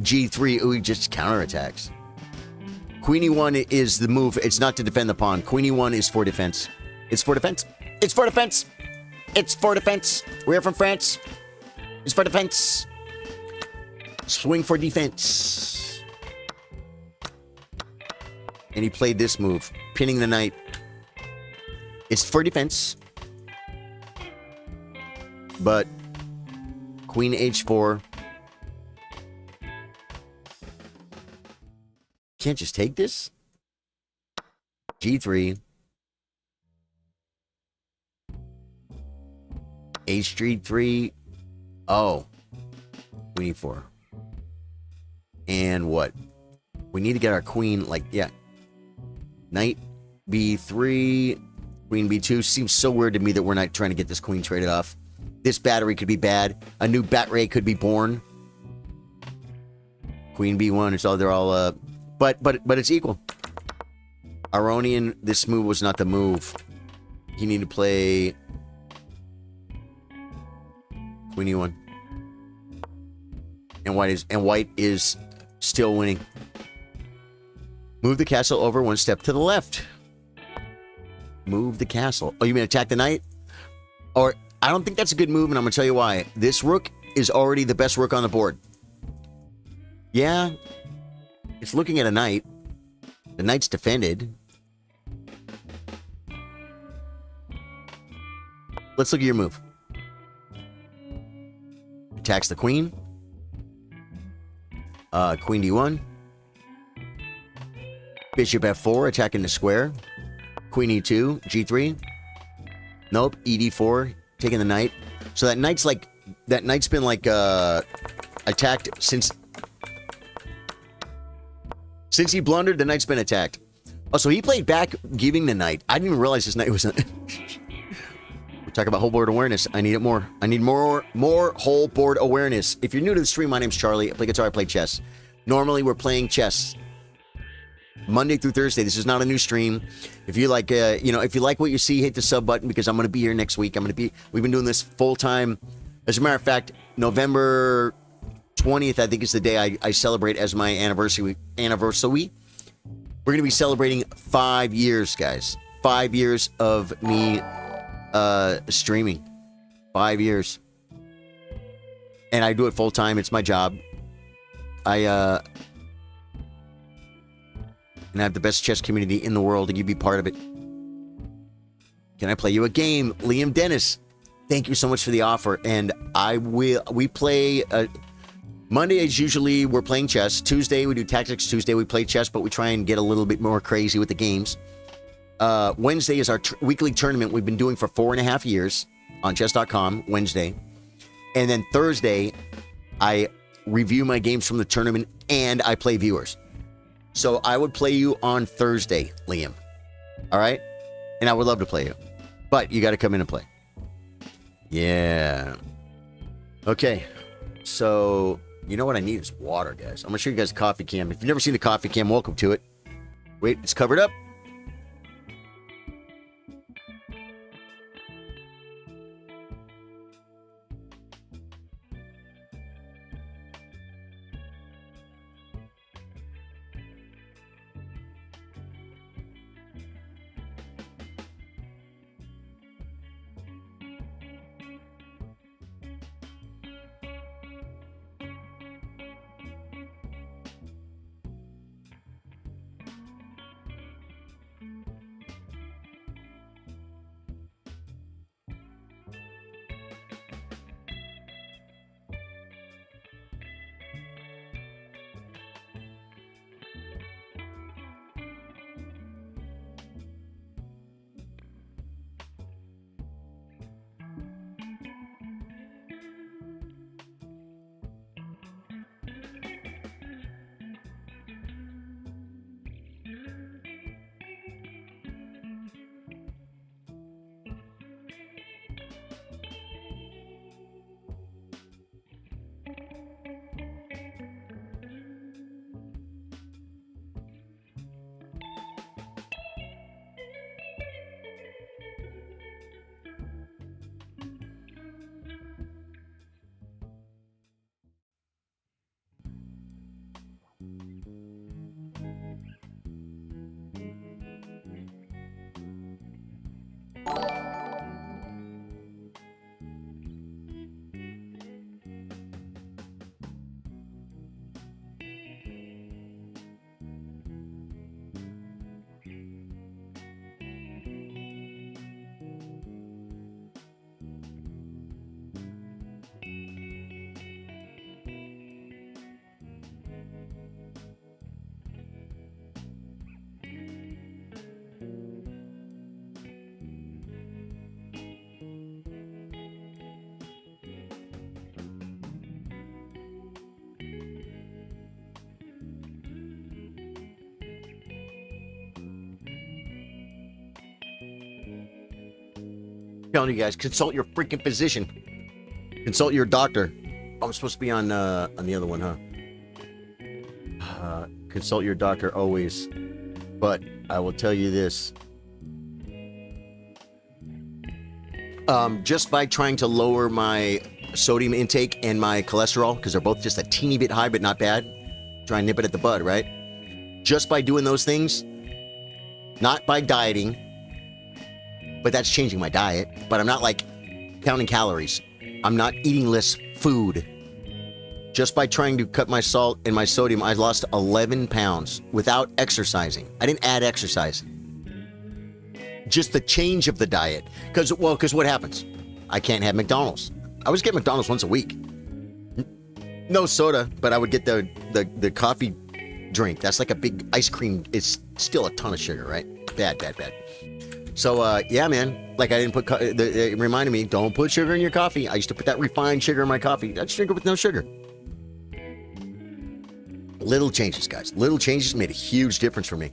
G3. Ooh, he just counterattacks. Queen E1 is the move. It's not to defend the pawn. Queen E1 is for defense. It's for defense. It's for defense. It's for defense. We're from France. It's for defense. Swing for defense. And he played this move, pinning the knight. It's for defense. But Queen H4. Can't just take this? G3. H3. Oh. Queen E4. And what? We need to get our queen, like, yeah. Knight B3. Queen B2. Seems so weird to me that we're not trying to get this queen traded off. This battery could be bad. A new bat ray could be born. Queen B1. So they're all, but it's equal. Aronian, this move was not the move. He needed to play Queen E1. And white is still winning. Move the castle over one step to the left. Move the castle. Oh, you mean attack the knight? Or I don't think that's a good move, and I'm gonna tell you why. This rook is already the best rook on the board. Yeah, it's looking at a knight. The knight's defended. Let's look at your move. Attacks the queen. Queen D1. Bishop F4, attacking the square. Queen E2, G3. Nope, ED4, taking the knight. So that knight's like, that knight's been like, attacked since he blundered, the knight's been attacked. Oh, so he played back, giving the knight. I didn't even realize this knight was... We're talking about whole board awareness. I need it more. I need more whole board awareness. If you're new to the stream, my name's Charlie. I play guitar, I play chess. Normally, we're playing chess Monday through Thursday. This is not a new stream. If you like, if you like what you see, hit the sub button because I'm going to be here next week. We've been doing this full time. As a matter of fact, November 20th, I think, is the day I celebrate as my anniversary. We're going to be celebrating 5 years, guys. 5 years of me streaming. 5 years. And I do it full time. It's my job. And I have the best chess community in the world, and you be part of it. Can I play you a game? Liam Dennis, thank you so much for the offer. And we play, Monday is usually we're playing chess. Tuesday, we do Tactics Tuesday. We play chess, but we try and get a little bit more crazy with the games. Wednesday is our weekly tournament we've been doing for 4.5 years on chess.com, Wednesday. And then Thursday, I review my games from the tournament and I play viewers. So I would play you on Thursday, Liam. All right? And I would love to play you. But you got to come in and play. Yeah. Okay. So, you know what I need is water, guys. I'm going to show you guys a coffee cam. If you've never seen the coffee cam, welcome to it. Wait, it's covered up. telling you guys, consult your freaking physician. Consult your doctor. Oh, I'm supposed to be on the other one, huh? Consult your doctor always. But I will tell you this. Just by trying to lower my sodium intake and my cholesterol, because they're both just a teeny bit high, but not bad. Try and nip it at the bud, right? Just by doing those things, not by dieting, but that's changing my diet. But I'm not like counting calories. I'm not eating less food. Just by trying to cut my salt and my sodium, I lost 11 pounds without exercising. I didn't add exercise. Just the change of the diet. Because what happens? I can't have McDonald's. I was getting McDonald's once a week. No soda, but I would get the coffee drink. That's like a big ice cream. It's still a ton of sugar, right? Bad. So, yeah, man. Like, I didn't put... it reminded me, don't put sugar in your coffee. I used to put that refined sugar in my coffee. I just drink it with no sugar. Little changes, guys. Little changes made a huge difference for me.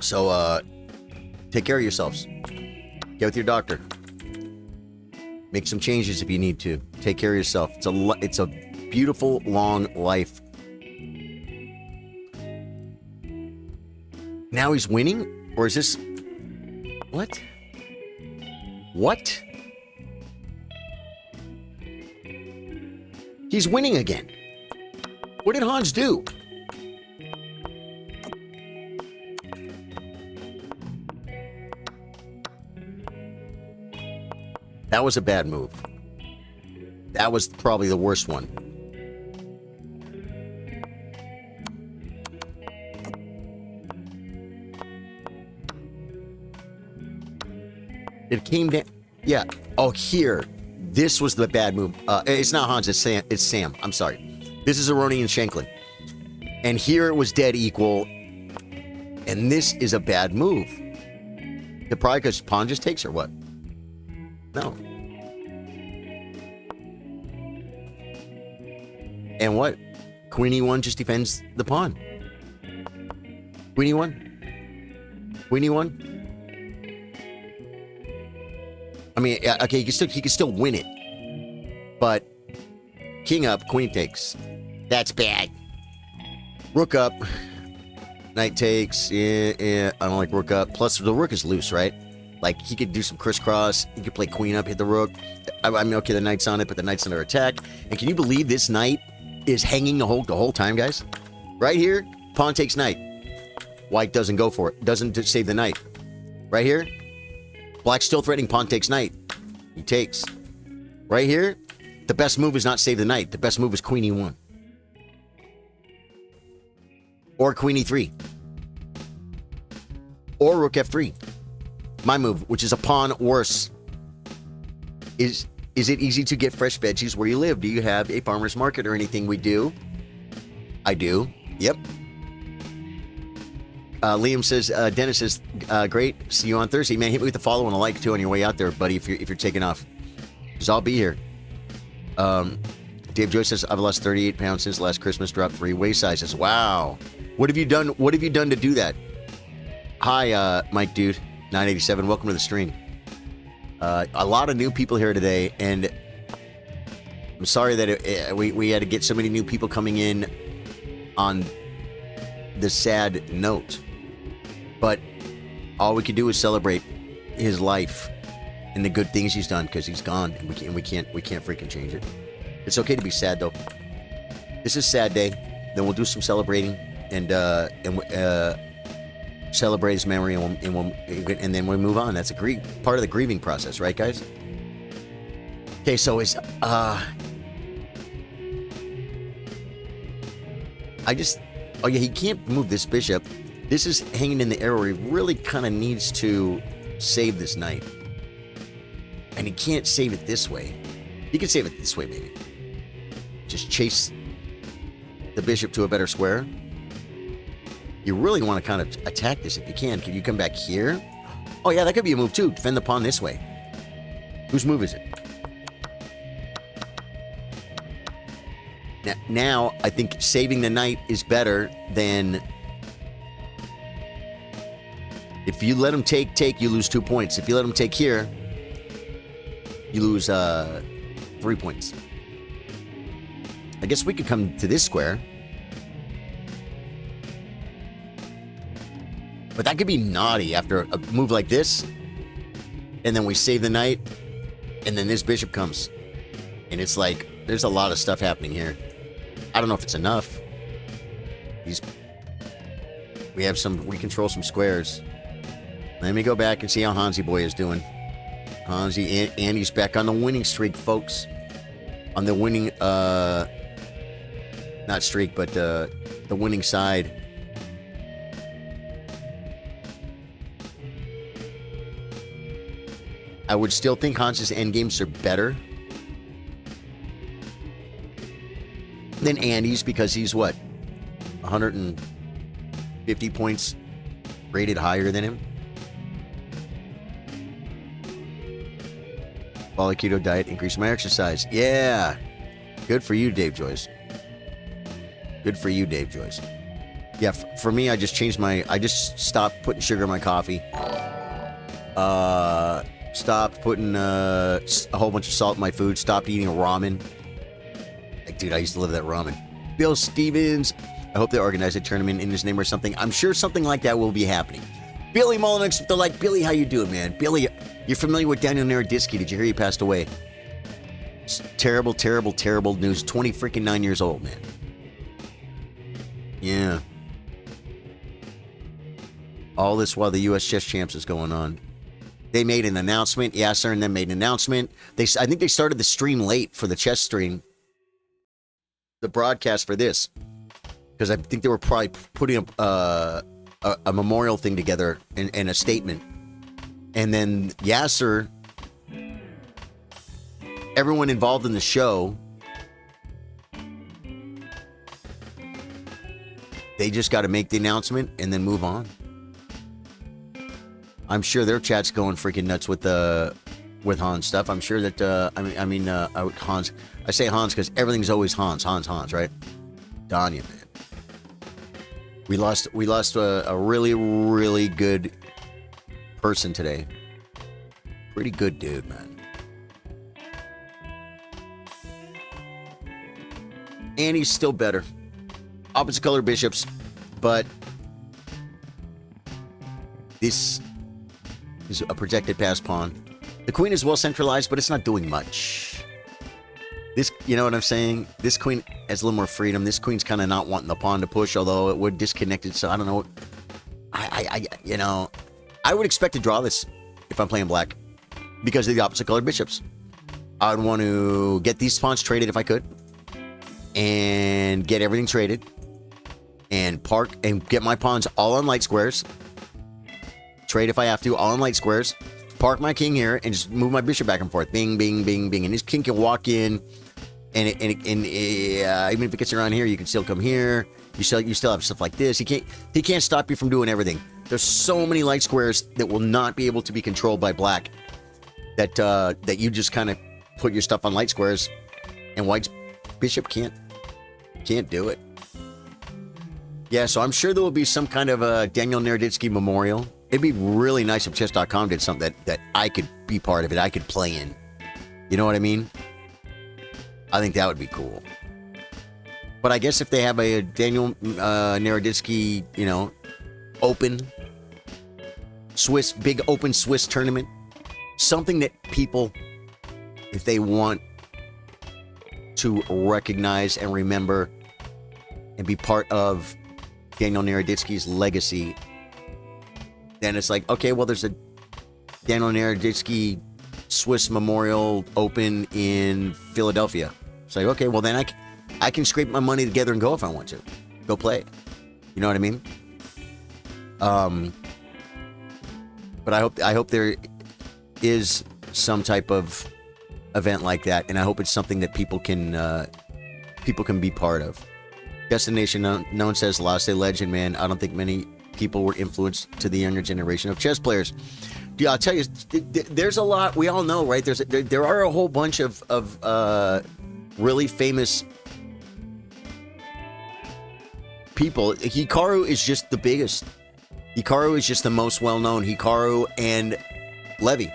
So, take care of yourselves. Get with your doctor. Make some changes if you need to. Take care of yourself. It's a beautiful, long life. Now he's winning? Or is this... What? What? He's winning again. What did Hans do? That was a bad move. That was probably the worst one. It came down. Yeah. Oh, here. This was the bad move. It's not Hans, it's Sam. I'm sorry. This is Aroni and Shanklin. And here it was dead equal. And this is a bad move. Probably because pawn just takes or what? No. And what? Queen E1 just defends the pawn. Queen E1. Queen E1. I mean, okay, he can still win it. But king up, queen takes. That's bad. Rook up. Knight takes. Yeah, I don't like rook up. Plus, the rook is loose, right? Like, he could do some crisscross. He could play queen up, hit the rook. I mean, okay, the knight's on it, but the knight's under attack. And can you believe this knight is hanging the whole time, guys? Right here, pawn takes knight. White doesn't go for it. Doesn't save the knight. Right here, black's still threatening pawn takes knight. He takes. Right here, the best move is not save the knight. The best move is queen E1. Or queen E3. Or rook F3. My move, which is a pawn worse. Is it easy to get fresh veggies where you live? Do you have a farmer's market or anything? We do. I do. Yep. Liam says, Dennis says, great. See you on Thursday. Man, hit me with the follow and a like, too, on your way out there, buddy, if you're taking off. Because I'll be here. Dave Joyce says, I've lost 38 pounds since last Christmas. Dropped 3 waist sizes. Wow. What have you done? What have you done to do that? Hi, Mike Dude. 987. Welcome to the stream. A lot of new people here today, and I'm sorry that we had to get so many new people coming in on the sad note. But all we can do is celebrate his life and the good things he's done, because he's gone, and we can't freaking change it. It's okay to be sad though. This is sad day. Then we'll do some celebrating and celebrate his memory, and then we'll move on. That's a part of the grieving process, right, guys? Okay, so is oh yeah, he can't move this bishop. This is hanging in the air where he really kind of needs to save this knight, and he can't save it this way. He can save it this way, maybe. Just chase the bishop to a better square. You really want to kind of attack this if you can. Can you come back here? Oh, yeah, that could be a move, too. Defend the pawn this way. Whose move is it? Now, I think saving the knight is better than If you let him take, you lose 2 points. If you let him take here, you lose 3 points. I guess we could come to this square. But that could be naughty after a move like this. And then we save the knight. And then this bishop comes. And it's like, there's a lot of stuff happening here. I don't know if it's enough. We control some squares. Let me go back and see how Hansi boy is doing. Hansi, and he's back on the winning streak, folks. On the winning, not streak, but the winning side. I would still think Hans's endgames are better than Andy's because he's what? 150 points rated higher than him. Follow keto diet, increase my exercise. Yeah. Good for you, Dave Joyce. Good for you, Dave Joyce. Yeah, for me, I just stopped putting sugar in my coffee. Stopped putting a whole bunch of salt in my food. Stopped eating ramen. Like, dude, I used to love that ramen. Bill Stevens. I hope they organize a tournament in his name or something. I'm sure something like that will be happening. Billy Mullenix, they're like, Billy, how you doing, man? Billy, you're familiar with Daniel Naroditsky. Did you hear he passed away? It's terrible, terrible, terrible news. 29 years old, man. Yeah. All this while the U.S. Chess Champs is going on. They made an announcement. Yasser and them made an announcement. I think they started the stream late for the chess stream. The broadcast for this. Because I think they were probably putting up a memorial thing together and a statement. And then Yasser, everyone involved in the show, they just got to make the announcement and then move on. I'm sure their chat's going freaking nuts with Hans stuff. I'm sure that Hans. I say Hans because everything's always Hans, right? Danya, man. We lost a really, really good person today. Pretty good dude, man. And he's still better. Opposite color bishops, but this is a protected pass pawn. The queen is well centralized, but it's not doing much. This, you know what I'm saying? This queen has a little more freedom. This queen's kind of not wanting the pawn to push, although it would disconnect it. So I don't know. I would expect to draw this if I'm playing black because of the opposite colored bishops. I would want to get these pawns traded if I could and get everything traded and park and get my pawns all on light squares. Trade if I have to, all on light squares. Park my king here and just move my bishop back and forth. Bing, bing, bing, bing. And this king can walk in, and even if it gets around here, you can still come here. You still have stuff like this. He can't stop you from doing everything. There's so many light squares that will not be able to be controlled by black. That you just kind of put your stuff on light squares, and white's bishop can't do it. Yeah, so I'm sure there will be some kind of a Daniel Naroditsky memorial. It'd be really nice if Chess.com did something that I could be part of it. I could play in. You know what I mean? I think that would be cool. But I guess if they have a Daniel Naroditsky, open Swiss, big open Swiss tournament, something that people, if they want to recognize and remember and be part of Daniel Naroditsky's legacy, then it's like, okay, well, there's a Daniel Naroditsky Swiss Memorial Open in Philadelphia. It's like, okay, well, then I can scrape my money together and go if I want to. Go play. You know what I mean? But I hope there is some type of event like that, and I hope it's something that people can be part of. Destination Known says, lost a legend, man. I don't think many people were influenced to the younger generation of chess players. Yeah, I'll tell you, there's a lot. We all know, right? There are a whole bunch of really famous people. Hikaru is just the biggest. Hikaru is just the most well-known. Hikaru and Levy.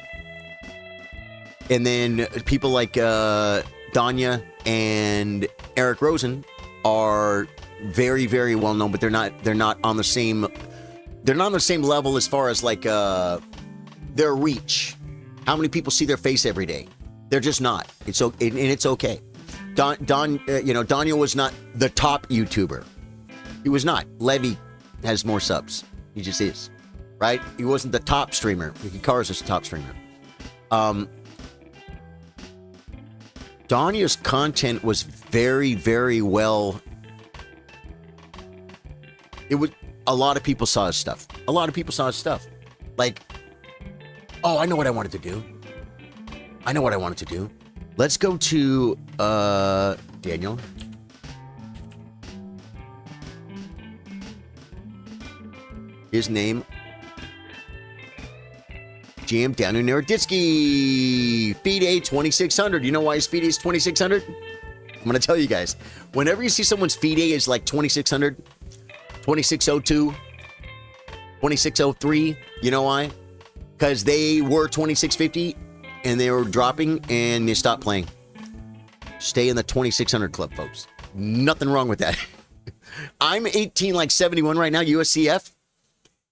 And then people like Danya and Eric Rosen are very, very well-known, but they're not on the same level as far as like their reach. How many people see their face every day? They're just not. It's okay. Daniel was not the top YouTuber. He was not. Levy has more subs. He just is, right? He wasn't the top streamer. Hikaru's just the top streamer. Danya's content was very, very well. It was a lot of people saw his stuff. Like, oh, I know what I wanted to do. Let's go to Daniel. His name, GM Daniel Naroditsky, feed A 2600. You know why his feed A is 2600? I'm going to tell you guys. Whenever you see someone's feed A is like 2600, 2602, 2603, you know why? Because they were 2650 and they were dropping and they stopped playing. Stay in the 2600 club, folks. Nothing wrong with that. I'm 18 like 71 right now, USCF.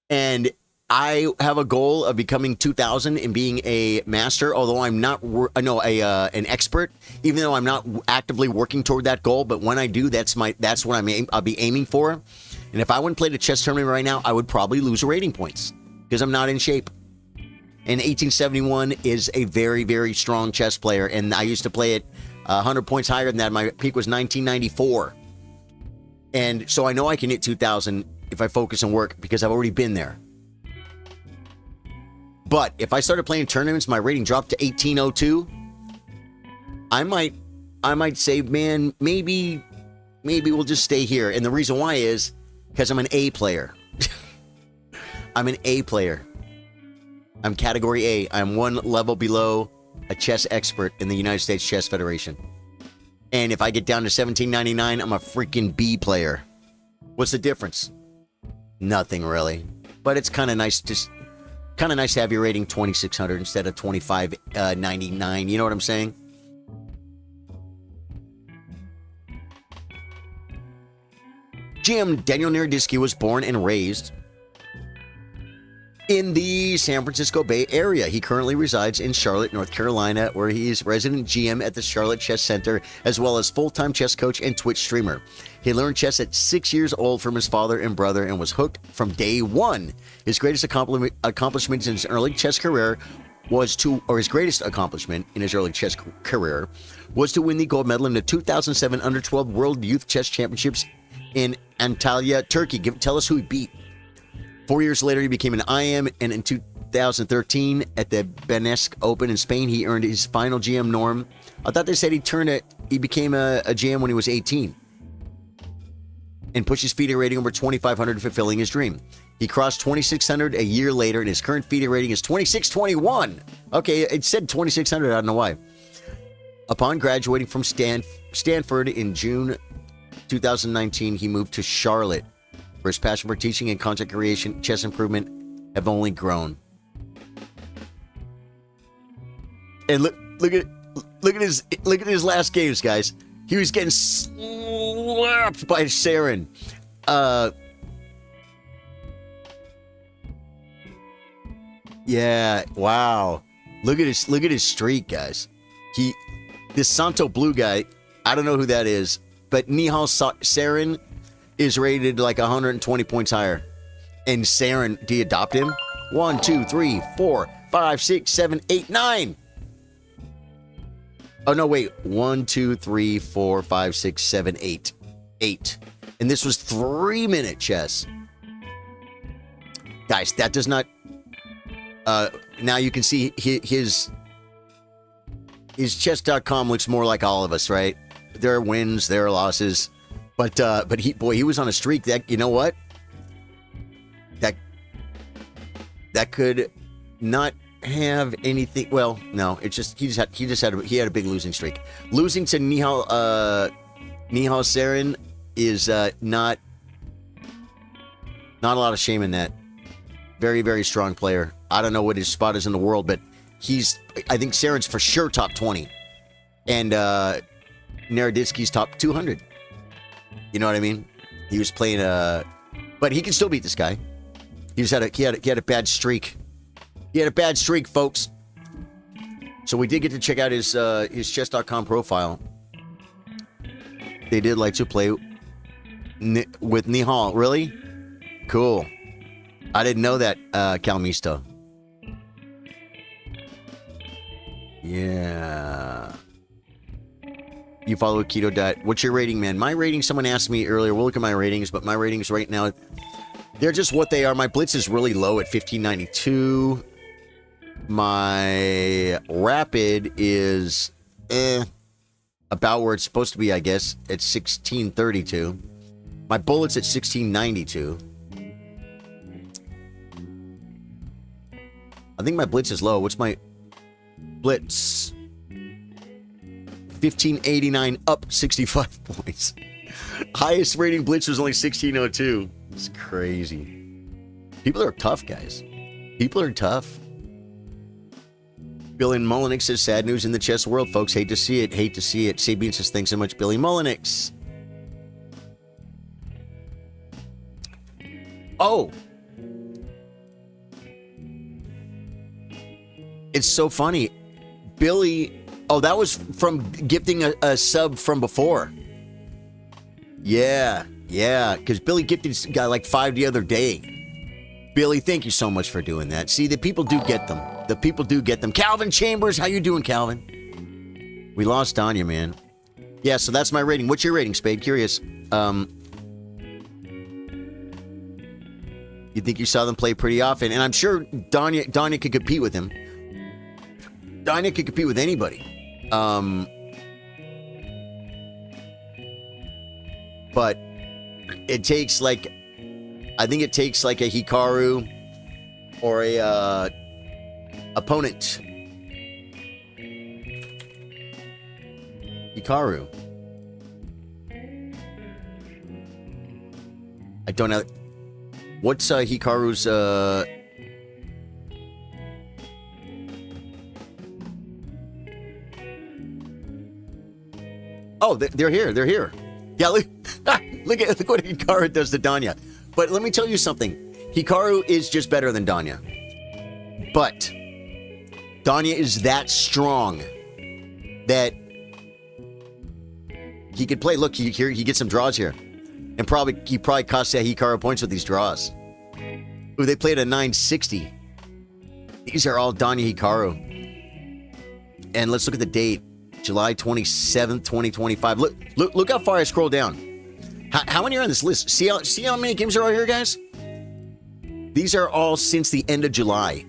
And I have a goal of becoming 2000 and being a master, although I'm not, an expert, even though I'm not actively working toward that goal. But when I do, that's what I'll be aiming for. And if I wouldn't play the chess tournament right now, I would probably lose rating points because I'm not in shape. And 1871 is a very, very strong chess player. And I used to play it 100 points higher than that. My peak was 1994. And so I know I can hit 2000 if I focus and work because I've already been there. But if I started playing tournaments, my rating dropped to 1802. I might say, man, maybe we'll just stay here. And the reason why is because I'm an A player. I'm an A player. I'm category A. I'm one level below a chess expert in the United States Chess Federation. And if I get down to 1799, I'm a freaking B player. What's the difference? Nothing really. But it's kind of nice to have your rating 2600 instead of 2599. You know what I'm saying? GM Daniel Naroditsky was born and raised in the San Francisco Bay Area. He currently resides in Charlotte, North Carolina, where he is resident GM at the Charlotte Chess Center, as well as full-time chess coach and Twitch streamer. He learned chess at 6 years old from his father and brother and was hooked from day one. His greatest accomplishment in his early chess career was his greatest accomplishment in his early chess career was to win the gold medal in the 2007 Under-12 World Youth Chess Championships in Antalya, Turkey. Tell us who he beat. 4 years later, he became an IM, and in 2013, at the Benesc Open in Spain, he earned his final GM norm. I thought they said he became a GM when he was 18, and pushed his FIDE rating over 2,500, fulfilling his dream. He crossed 2,600 a year later, and his current FIDE rating is 2,621. Okay, it said 2,600, I don't know why. Upon graduating from Stanford in June 2019, he moved to Charlotte, where his passion for teaching and content creation, chess improvement have only grown. And look at his last games, guys. He was getting slapped by Saren. Yeah, wow. Look at his streak, guys. This Santo Blue guy, I don't know who that is, but Nihal Saren is rated like 120 points higher. And Saren, do you adopt him? 1, 2, 3, 4, 5, 6, 7, 8, 9. Oh, no, wait. 1, 2, 3, 4, 5, 6, 7, 8. 8. And this was 3-minute chess. Guys, that does not... now you can see his chess.com looks more like all of us, right? There are wins, there are losses. But he was on a streak that, you know what? That could not have anything. Well, no, it's just he had a big losing streak. Losing to Nihal Saren is not a lot of shame in that. Very, very strong player. I don't know what his spot is in the world, but I think Saren's for sure top 20. And Naroditsky's top 200. You know what I mean? He was playing but he can still beat this guy. He had a bad streak. He had a bad streak, folks. So we did get to check out his chess.com profile. They did like to play with Nihal. Really? Cool. I didn't know that, Calmisto. Yeah. You follow a keto diet. What's your rating, man? My rating, someone asked me earlier. We'll look at my ratings, but my ratings right now, they're just what they are. My blitz is really low at 1592. My rapid is about where it's supposed to be, I guess, at 1632. My bullet's at 1692. I think my blitz is low. What's my blitz? 1589, up 65 points. Highest rating blitz was only 1602. It's crazy. People are tough, guys. People are tough. Billy Mullenix says, sad news in the chess world, folks. Hate to see it. Hate to see it. Sabian says, thanks so much, Billy Mullenix. Oh. It's so funny. Billy... Oh, that was from gifting a sub from before. Yeah, because Billy gifted a guy like 5 the other day. Billy, thank you so much for doing that. See, the people do get them. The people do get them. Calvin Chambers, how you doing, Calvin? We lost Danya, man. Yeah, so that's my rating. What's your rating, Spade? Curious. You think you saw them play pretty often? And I'm sure Danya could compete with him. Danya could compete with anybody. But it takes like, I think it takes like a Hikaru or a opponent. Hikaru. I don't know. What's Hikaru's Oh, they're here. They're here. Yeah, look what Hikaru does to Danya. But let me tell you something. Hikaru is just better than Danya. But Danya is that strong that he could play. Look, he gets some draws here. And he probably costs that Hikaru points with these draws. Ooh, they played a 960. These are all Danya Hikaru. And let's look at the date. July 27th, 2025. Look how far I scroll down. How many are on this list? See how many games are out here, guys? These are all since the end of July.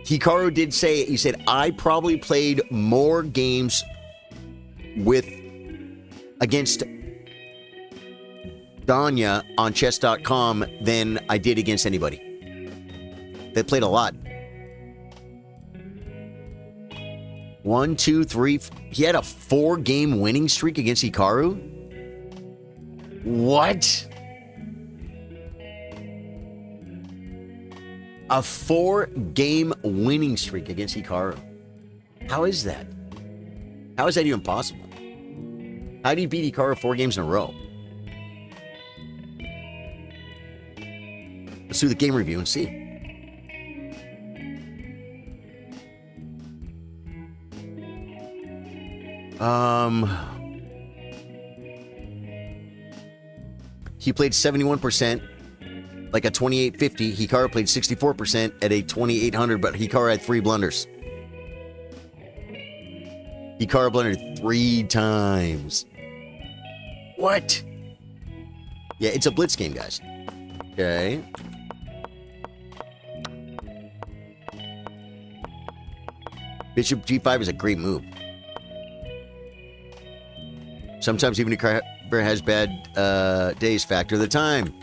Hikaru did say, he said, I probably played more games against Danya on chess.com than I did against anybody. They played a lot. 1, 2, 3. He had a 4-game winning streak against Hikaru? What? A 4-game winning streak against Hikaru. How is that? How is that even possible? How do you beat Hikaru 4 games in a row? Let's do the game review and see. He played 71%, like a 2850. Hikaru played 64% at a 2800, but Hikaru had 3 blunders. Hikaru blundered 3 times. What? Yeah, it's a blitz game, guys. Okay. Bishop G5 is a great move. Sometimes even Hikaru has bad days. Factor the time.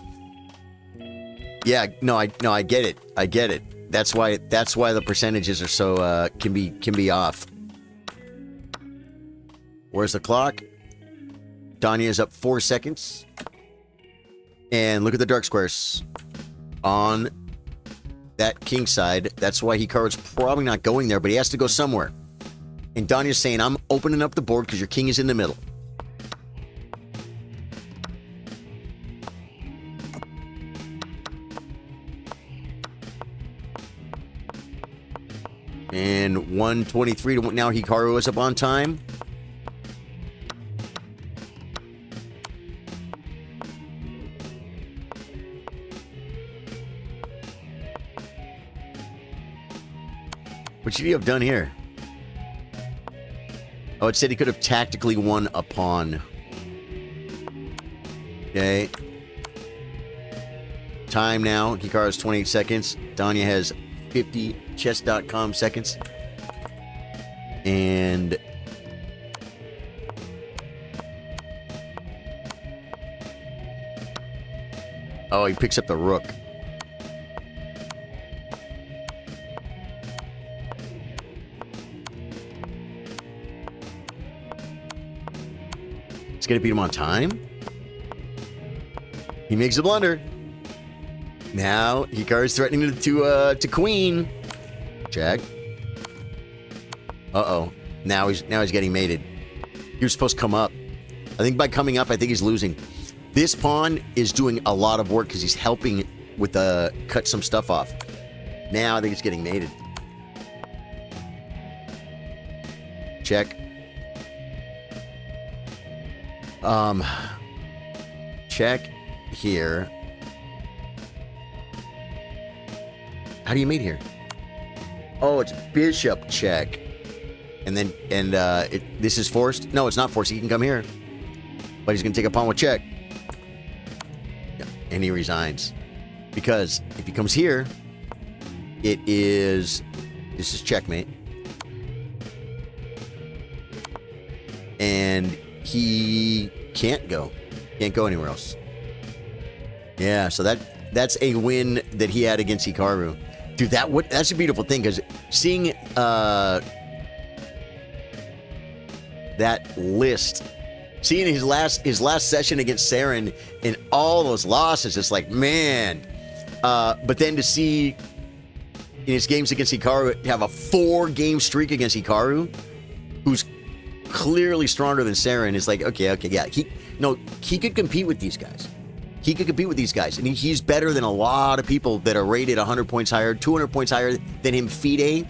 Yeah, no, I get it. I get it. That's why the percentages are so can be off. Where's the clock? Danya is up 4 seconds. And look at the dark squares. On that king side. That's why Hikaru's probably not going there, but he has to go somewhere. And Danya's saying, I'm opening up the board because your king is in the middle. And 123 to now Hikaru is up on time. What should he have done here? Oh, it said he could have tactically won a pawn. Okay. Time now. Hikaru has 28 seconds. Danya has 50 chess.com seconds. And oh, he picks up the rook. It's gonna beat him on time. He makes a blunder. Now Hikaru's threatening to queen. Check. Uh-oh. Now he's getting mated. He was supposed to come up. I think by coming up, I think he's losing. This pawn is doing a lot of work because he's helping with cut some stuff off. Now I think it's getting mated. Check. Check here. How do you mate here? Oh, it's bishop check. And then, this is forced? No, it's not forced. He can come here. But he's going to take a pawn with check. Yeah, and he resigns. Because if he comes here, this is checkmate. And he can't go anywhere else. Yeah, so that's a win that he had against Hikaru. Dude, that's a beautiful thing, because seeing that list, seeing his last session against Saren and all those losses, it's like, man. But then to see in his games against Hikaru have a 4-game streak against Hikaru, who's clearly stronger than Saren, is like, okay, yeah. He could compete with these guys. He could compete with these guys, and he's better than a lot of people that are rated 100 points higher, 200 points higher than him FIDE.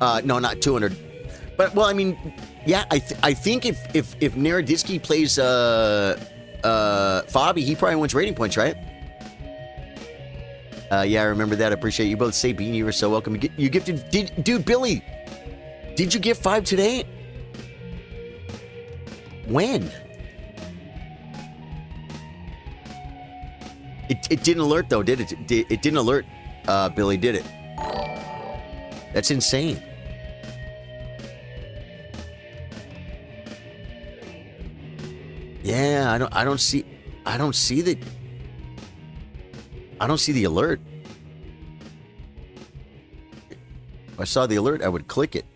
No, not 200. But, well, I mean, yeah, I think if Naroditsky plays Fabi, he probably wins rating points, right? Yeah, I remember that. I appreciate you both. Sabine, you were so welcome. You gifted... Dude, Billy, did you gift 5 today? When? It didn't alert, though, did it? It didn't alert, Billy, did it? That's insane. Yeah, I don't see the alert. If I saw the alert, I would click it.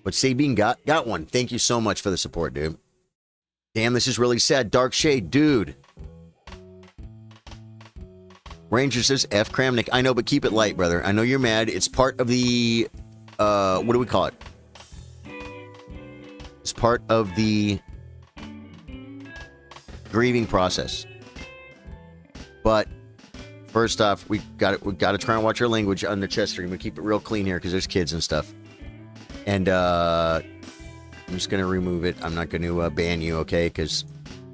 But Sabine got one. Thank you so much for the support, dude. Damn, this is really sad. Dark Shade, dude. Ranger says F. Kramnik. I know, but keep it light, brother. I know you're mad. It's part of the... what do we call it? It's part of the grieving process. But first off, we got to try and watch our language on the chess stream. We keep it real clean here because there's kids and stuff. And I'm just gonna remove it. I'm not gonna ban you, okay? Because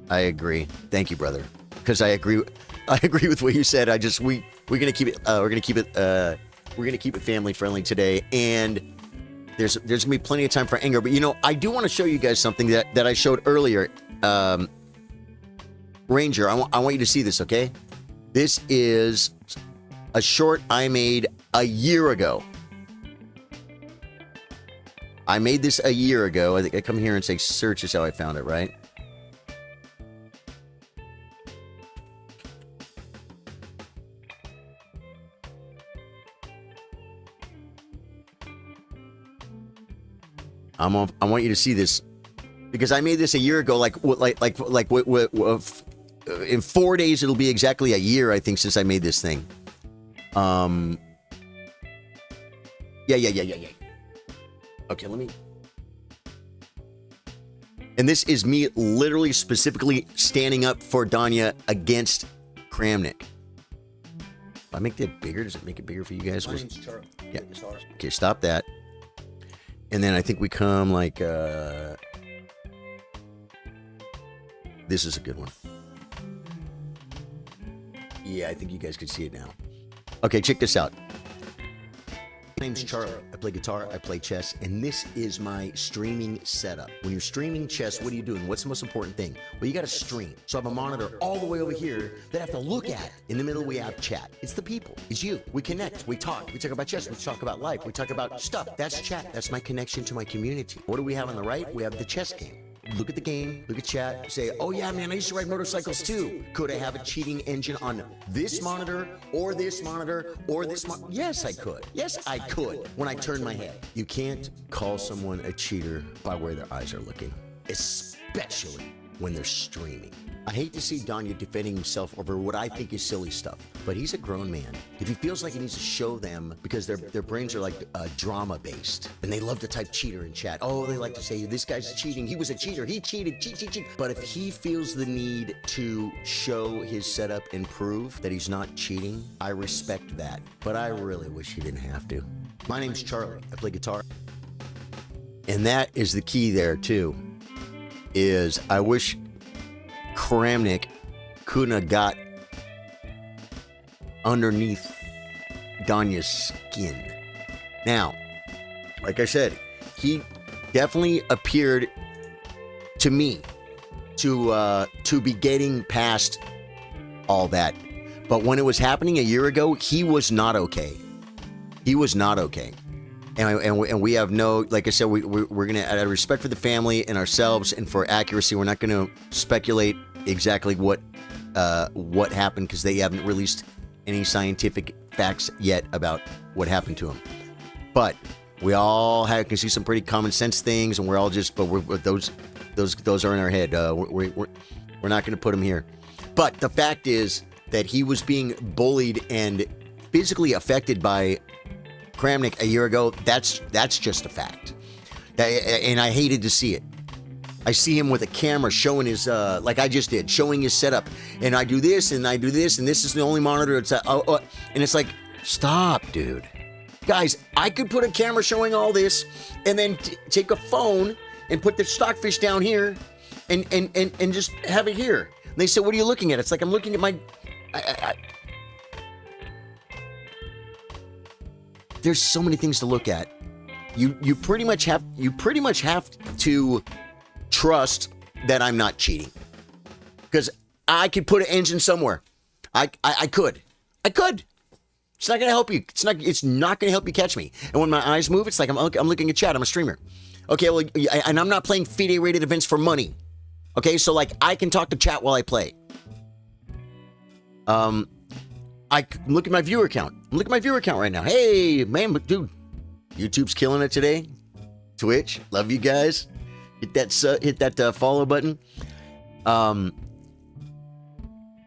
I agree. Thank you, brother. Because I agree with what you said. We're gonna keep it family friendly today, and there's gonna be plenty of time for anger. But I do want to show you guys something that I showed earlier. Ranger, I want you to see this, okay? This is a short I made a year ago. I made this a year ago. I think I come here and say search is how I found it, right? I want you to see this because I made this a year ago. In 4 days, it'll be exactly a year, I think, since I made this thing. Yeah. Okay, let me. And this is me literally specifically standing up for Danya against Kramnik. If I make that bigger, does it make it bigger for you guys? My name's Charlie. Yeah. Okay, stop that. And then I think we come like, this is a good one. Yeah, I think you guys can see it now. Okay, check this out. My name's Charlie. I play guitar, I play chess, and this is my streaming setup. When you're streaming chess, what are you doing? What's the most important thing? Well, you got to stream. So I have a monitor all the way over here that I have to look at. In the middle, we have chat. It's the people. It's you. We connect. We talk. We talk about chess. We talk about life. We talk about stuff. That's chat. That's my connection to my community. What do we have on the right? We have the chess game. Look at the game, look at chat, say, oh yeah, man, I used to ride motorcycles too. Could I have a cheating engine on this monitor or this monitor or this monitor? Yes, I could. Yes, I could when I turn my head. You can't call someone a cheater by where their eyes are looking, especially when they're streaming. I hate to see Danya defending himself over what I think is silly stuff, but he's a grown man. If he feels like he needs to show them, because their brains are like drama-based, and they love to type cheater in chat. Oh, they like to say, this guy's cheating, he was a cheater, he cheated, cheat. But if he feels the need to show his setup and prove that he's not cheating, I respect that. But I really wish he didn't have to. My name's Charlie, I play guitar. And that is the key there, too, is I wish Kramnik couldn't have got underneath Danya's skin. Now, like I said, he definitely appeared to me to be getting past all that. But when it was happening a year ago, he was not okay. He was not okay. And we have no, like I said, we're going to, out of respect for the family and ourselves and for accuracy, we're not going to speculate exactly what happened, because they haven't released any scientific facts yet about what happened to him. But we all can see some pretty common sense things, and we're all just, but those are in our head. We're not going to put them here. But the fact is that he was being bullied and physically affected by Kramnik a year ago. That's just a fact. And I hated to see it. I see him with a camera showing his, like I just did, showing his setup. And I do this, and I do this, and this is the only monitor. It's and it's like, stop, dude. Guys, I could put a camera showing all this, and then take a phone and put the stockfish down here, and just have it here. And they say, what are you looking at? It's like, I'm looking at my... There's so many things to look at. You pretty much have to trust that I'm not cheating, because I could put an engine somewhere. I could. It's not gonna help you. It's not gonna help you catch me. And when my eyes move, it's like I'm looking at chat. I'm a streamer. Okay, well, and I'm not playing FIDE rated events for money. Okay, so like I can talk to chat while I play. I look at my viewer count. I'm looking at my viewer count right now. Hey, man, but dude, YouTube's killing it today. Twitch, love you guys. Hit that follow button. I'm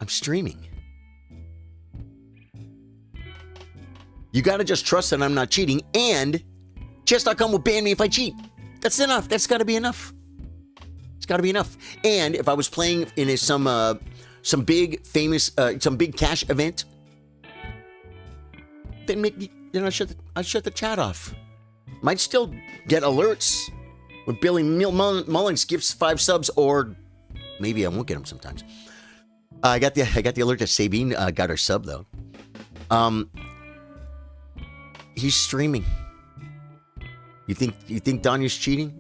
streaming. You got to just trust that I'm not cheating, and chess.com will ban me if I cheat. That's enough. That's got to be enough. It's got to be enough. And if I was playing in some big famous some big cash event, then I shut the chat off. Might still get alerts when Billy Mullins gives 5 subs, or maybe I won't get them sometimes. I got the alert that Sabine got her sub though. He's streaming. You think Danya's cheating?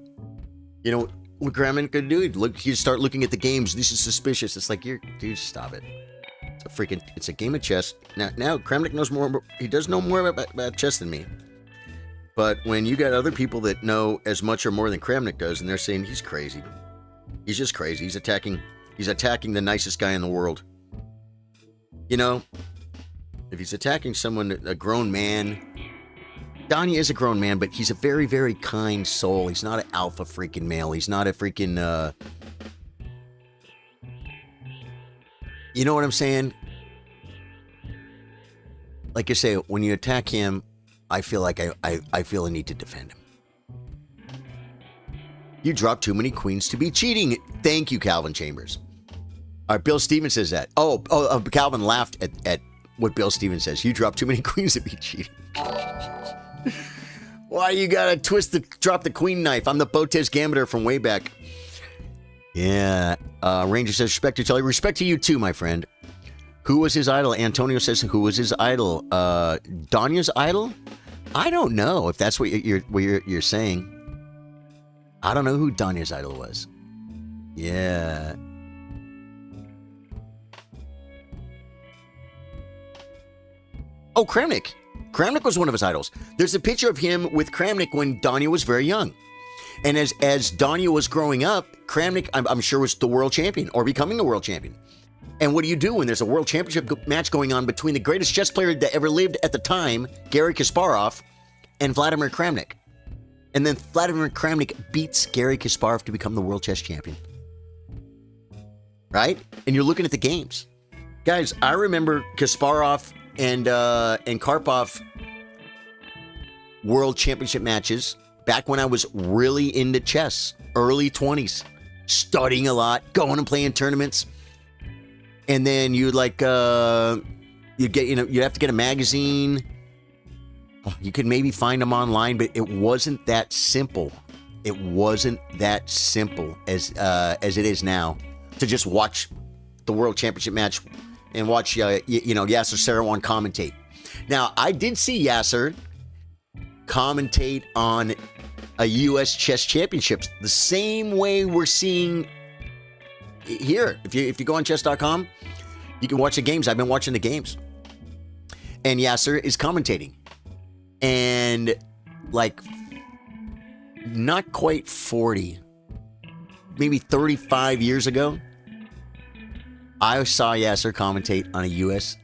You know what Kramnik gonna do? He'd start looking at the games. This is suspicious. It's like, dude, stop it. It's a game of chess. Now Kramnik knows more. He does know more about chess than me. But when you got other people that know as much or more than Kramnik does, and they're saying he's crazy, he's just crazy. He's attacking the nicest guy in the world. You know, if he's attacking someone, a grown man. Danya is a grown man, but he's a very, very kind soul. He's not an alpha freaking male. He's not a freaking, you know what I'm saying? like I say, when you attack him, I feel like I feel a need to defend him. You drop too many queens to be cheating. Thank you, Calvin Chambers. All right, Bill Stevens says that. Calvin laughed at what Bill Stevens says. You drop too many queens to be cheating. Why you gotta drop the queen knife? I'm the Botes Gambiter from way back. Yeah. Ranger says, respect to Charlie. Respect to you too, my friend. Who was his idol? Antonio says, who was his idol? Danya's idol? I don't know if that's what you're saying. I don't know who Danya's idol was. Yeah. Oh, Kramnik. Kramnik was one of his idols. There's a picture of him with Kramnik when Danya was very young. And as Danya was growing up, Kramnik, I'm sure, was the world champion or becoming the world champion. And what do you do when there's a world championship match going on between the greatest chess player that ever lived at the time, Garry Kasparov, and Vladimir Kramnik? And then Vladimir Kramnik beats Garry Kasparov to become the world chess champion. Right? And you're looking at the games. Guys, I remember Kasparov and Karpov world championship matches back when I was really into chess, early 20s, studying a lot, going and playing tournaments. And then you'd have to get a magazine. You could maybe find them online, but it wasn't that simple. It wasn't that simple as it is now to just watch the world championship match and watch Yasser Seirawan commentate. Now, I did see Yasser commentate on a U.S. chess championships the same way we're seeing here. If you go on chess.com, you can watch the games. I've been watching the games. And Yasser is commentating. And not quite 40, maybe 35 years ago, I saw Yasser commentate on a U.S.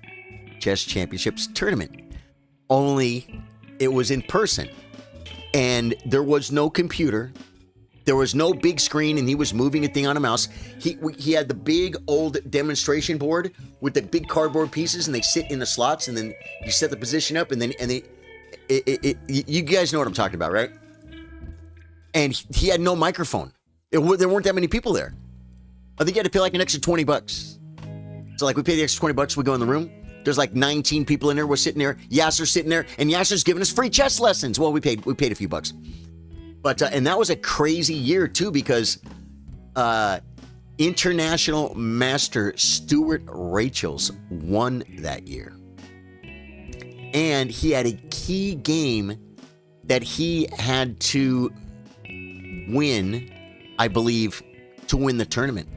Chess Championships tournament. Only it was in person. And there was no computer. There was no big screen, and he was moving a thing on a mouse. He had the big old demonstration board with the big cardboard pieces, and they sit in the slots, and then you set the position up, and you guys know what I'm talking about, right? And he had no microphone. There weren't that many people there. I think you had to pay an extra $20. So we pay the extra $20, we go in the room. There's 19 people in there. We're sitting there. Yasser's sitting there, and Yasser's giving us free chess lessons. Well, we paid a few bucks. But and that was a crazy year too, because international master Stuart Rachels won that year. And he had a key game that he had to win, I believe, to win the tournament.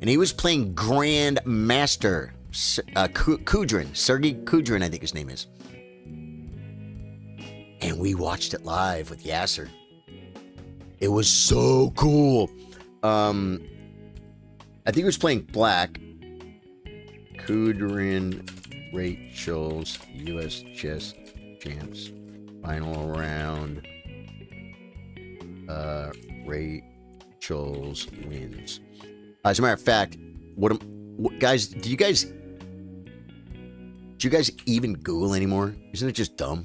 And he was playing Grand Master Kudrin, Sergei Kudrin, I think his name is. And we watched it live with Yasser. It was so cool. I think he was playing black. Kudrin Rachels, U.S. Chess Champs, final round. Rachels wins. As a matter of fact, guys? Do you guys even Google anymore? Isn't it just dumb?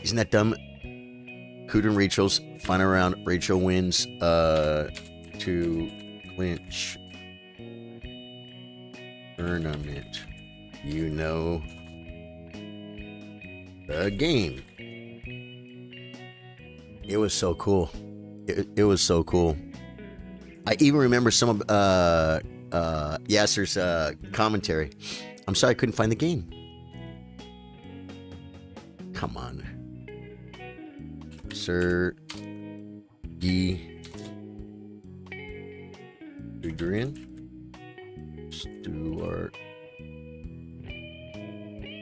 Isn't that dumb? Kudrin Rachels, final round. Rachel wins to clinch tournament. You know the game. It was so cool. It was so cool. I even remember some of Yasser's commentary. I'm sorry I couldn't find the game. Come on. Sergei Kudrin. Stuart.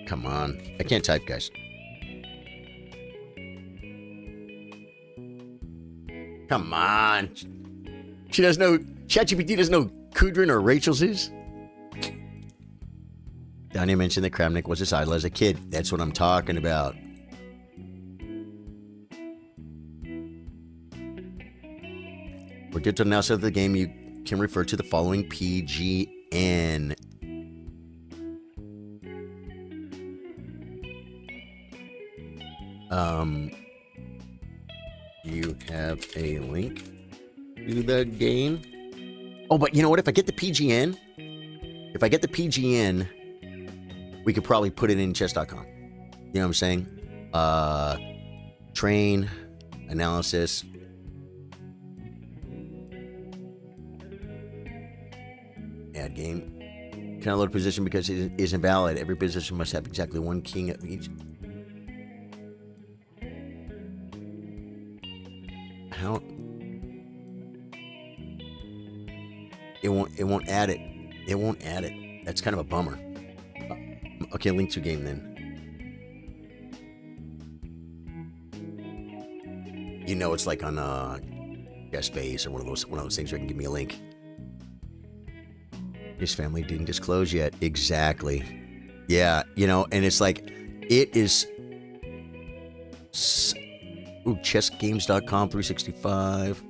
Come on. I can't type, guys. Come on. She doesn't know. ChatGPT doesn't know who Kudrin or Rachel's is. Danya mentioned that Kramnik was his idol as a kid. That's what I'm talking about. For digital analysis of the game, you can refer to the following PGN. You have a link to the game. Oh, but you know what? If I get the PGN, we could probably put it in chess.com. You know what I'm saying? Train, analysis. Add game. Cannot load position because it is invalid. Every position must have exactly one king of each. How? It won't add it. It won't add it. That's kind of a bummer. Okay, link to game then. You know, it's like on Guest Base or one of those things where you can give me a link. His family didn't disclose yet. Exactly. Yeah, you know, and it's like, it is. Ooh, chessgames.com 365.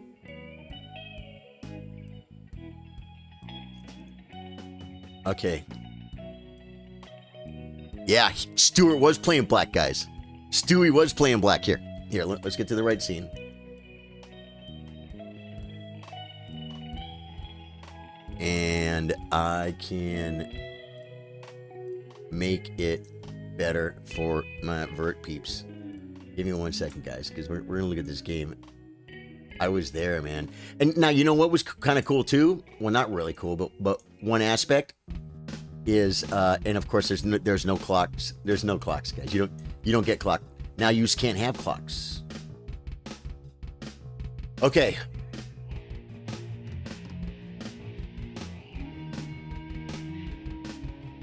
Okay. Yeah, Stuart was playing black, guys. Stewie was playing black. Here, let's get to the right scene. And I can make it better for my vert peeps. Give me 1 second, guys, because we're going to look at this game. I was there, man. And now, you know what was kind of cool, too? Well, not really cool, but one aspect is, and of course, there's no clocks. There's no clocks, guys. You don't get clock. Now, you just can't have clocks. Okay.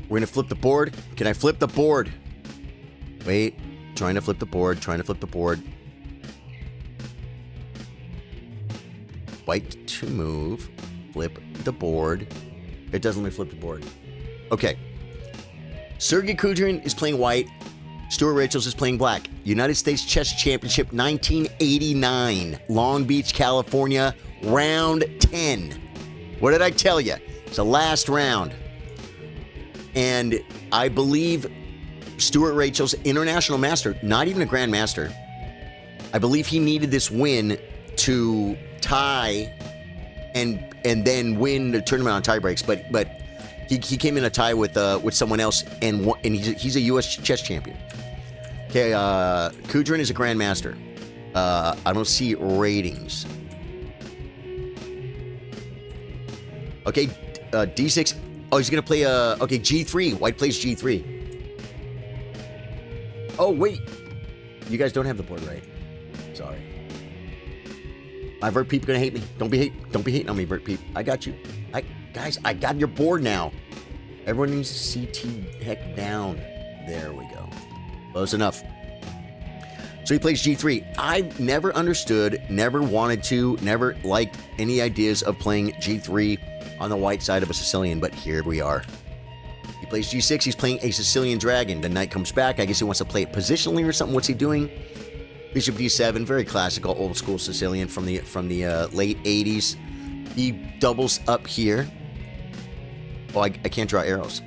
We're going to flip the board. Can I flip the board? Wait. Trying to flip the board. White to move. Flip the board. It doesn't let me flip the board. Okay. Sergey Kudrin is playing white. Stuart Rachels is playing black. United States Chess Championship 1989. Long Beach, California. Round 10. What did I tell you? It's the last round. And I believe Stuart Rachels, international master, not even a grand master. I believe he needed this win to tie and then win the tournament on tie breaks. But he came in a tie with someone else and he's a U.S. chess champion. Okay, Kudrin is a grand master. I don't see ratings. Okay, D6. Oh, he's gonna play okay, G3. White plays G3. Oh, wait. You guys don't have the board right. Sorry. My vert peep gonna hate me. Don't be hating on me, vert peep. I got you. Guys, I got your board now. Everyone needs to CT heck down. There we go. Close enough. So he plays G3. I've never understood, never wanted to, never liked any ideas of playing G3 on the white side of a Sicilian, but here we are. He plays G6. He's playing a Sicilian dragon. The knight comes back. I guess he wants to play it positionally or something. What's he doing? Bishop D7. Very classical, old school Sicilian from the late 80s. He doubles up here. Oh, I can't draw arrows.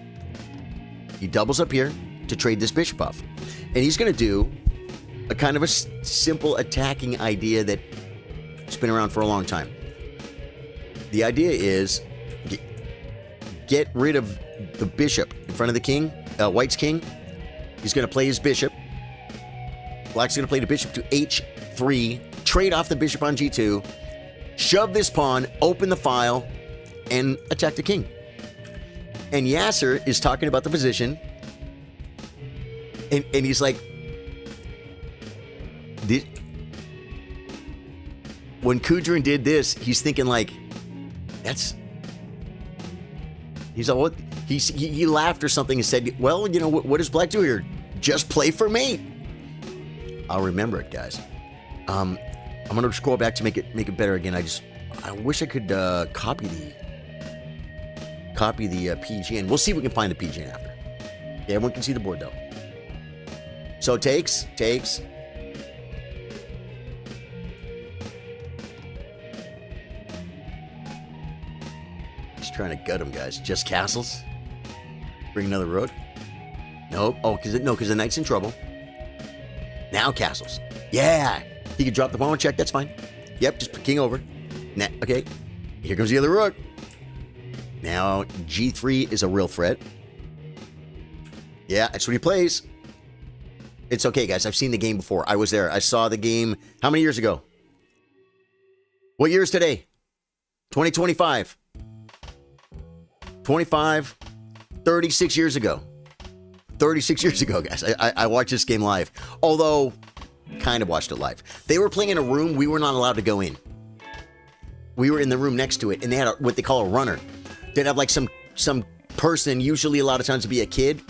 He doubles up here to trade this bishop off. And he's going to do a kind of a simple attacking idea that's been around for a long time. The idea is get rid of the bishop in front of the king, white's king. He's going to play his bishop. Black's going to play the bishop to H3, trade off the bishop on G2, shove this pawn, open the file, and attack the king. And Yasser is talking about the position, and he's like, when Kudrin did this, he's thinking like, he's like, what? He laughed or something and said, well, you know, what does Black do here? Just play for mate. I'll remember it, guys. I'm gonna scroll back to make it better again. I wish I could copy the PGN. We'll see if we can find the PGN after. Yeah, everyone can see the board though. So takes. He's trying to gut him, guys. Just castles. Bring another rook. Nope. Oh, because the knight's in trouble. Now castles. Yeah. He could drop the pawn check. That's fine. Yep, just put king over. Nah, okay. Here comes the other rook. Now g3 is a real threat. Yeah, that's what he plays. It's okay, guys. I've seen the game before. I was there. I saw the game how many years ago? What year is today? 2025. 25, 36 years ago. 36 years ago, guys. I watched this game live. Although, kind of watched it live. They were playing in a room we were not allowed to go in. We were in the room next to it, and they had what they call a runner. They'd have like some person, usually a lot of times to be a kid,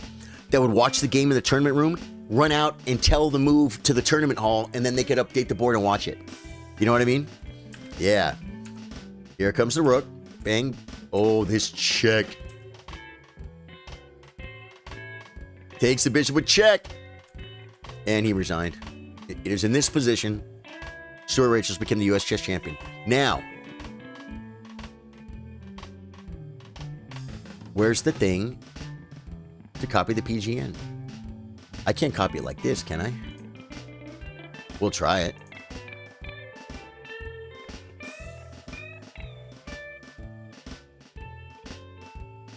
that would watch the game in the tournament room, run out and tell the move to the tournament hall, and then they could update the board and watch it. You know what I mean? Yeah. Here comes the rook. Bang. Oh, this check. Takes the bishop with check. And he resigned. It is in this position Stuart Rachel's became the U.S. chess champion. Now, where's the thing to copy the PGN? I can't copy it like this, can I? We'll try it.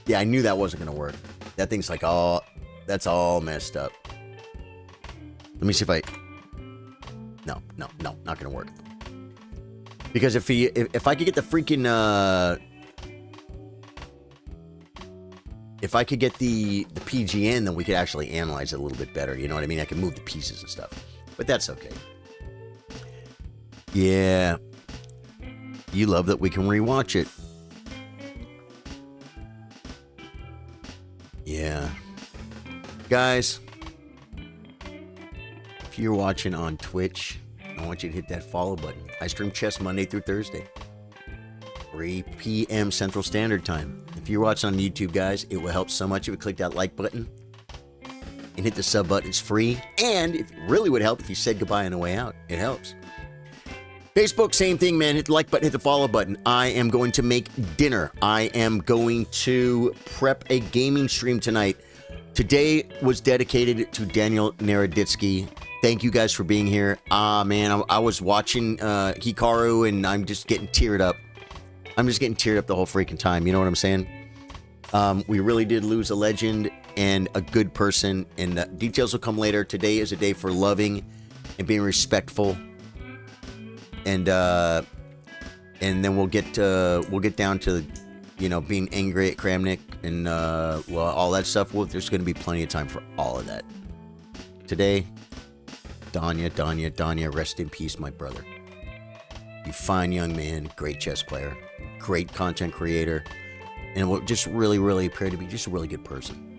Yeah, I knew that wasn't going to work. That thing's like all... That's all messed up. Let me see if I... No, not going to work. Because if I could get the freaking... If I could get the PGN, then we could actually analyze it a little bit better. You know what I mean? I could move the pieces and stuff. But that's okay. Yeah. You love that we can rewatch it. Yeah. Guys, if you're watching on Twitch, I want you to hit that follow button. I stream chess Monday through Thursday. 3 p.m. Central Standard Time. If you're watching on YouTube, guys, it will help so much if you click that like button and hit the sub button. It's free. And it really would help if you said goodbye on the way out. It helps. Facebook, same thing, man. Hit the like button, hit the follow button. I am going to make dinner. I am going to prep a gaming stream tonight. Today was dedicated to Daniel Naroditsky. Thank you guys for being here. Man, I was watching Hikaru and I'm just getting teared up. I'm just getting teared up the whole freaking time. You know what I'm saying? We really did lose a legend and a good person, and details will come later. Today is a day for loving and being respectful, and then we'll get down to, you know, being angry at Kramnik and well, all that stuff. Well, there's going to be plenty of time for all of that. Today, Danya, rest in peace, my brother. You fine young man, great chess player, great content creater, and what just really appeared to be just a really good person.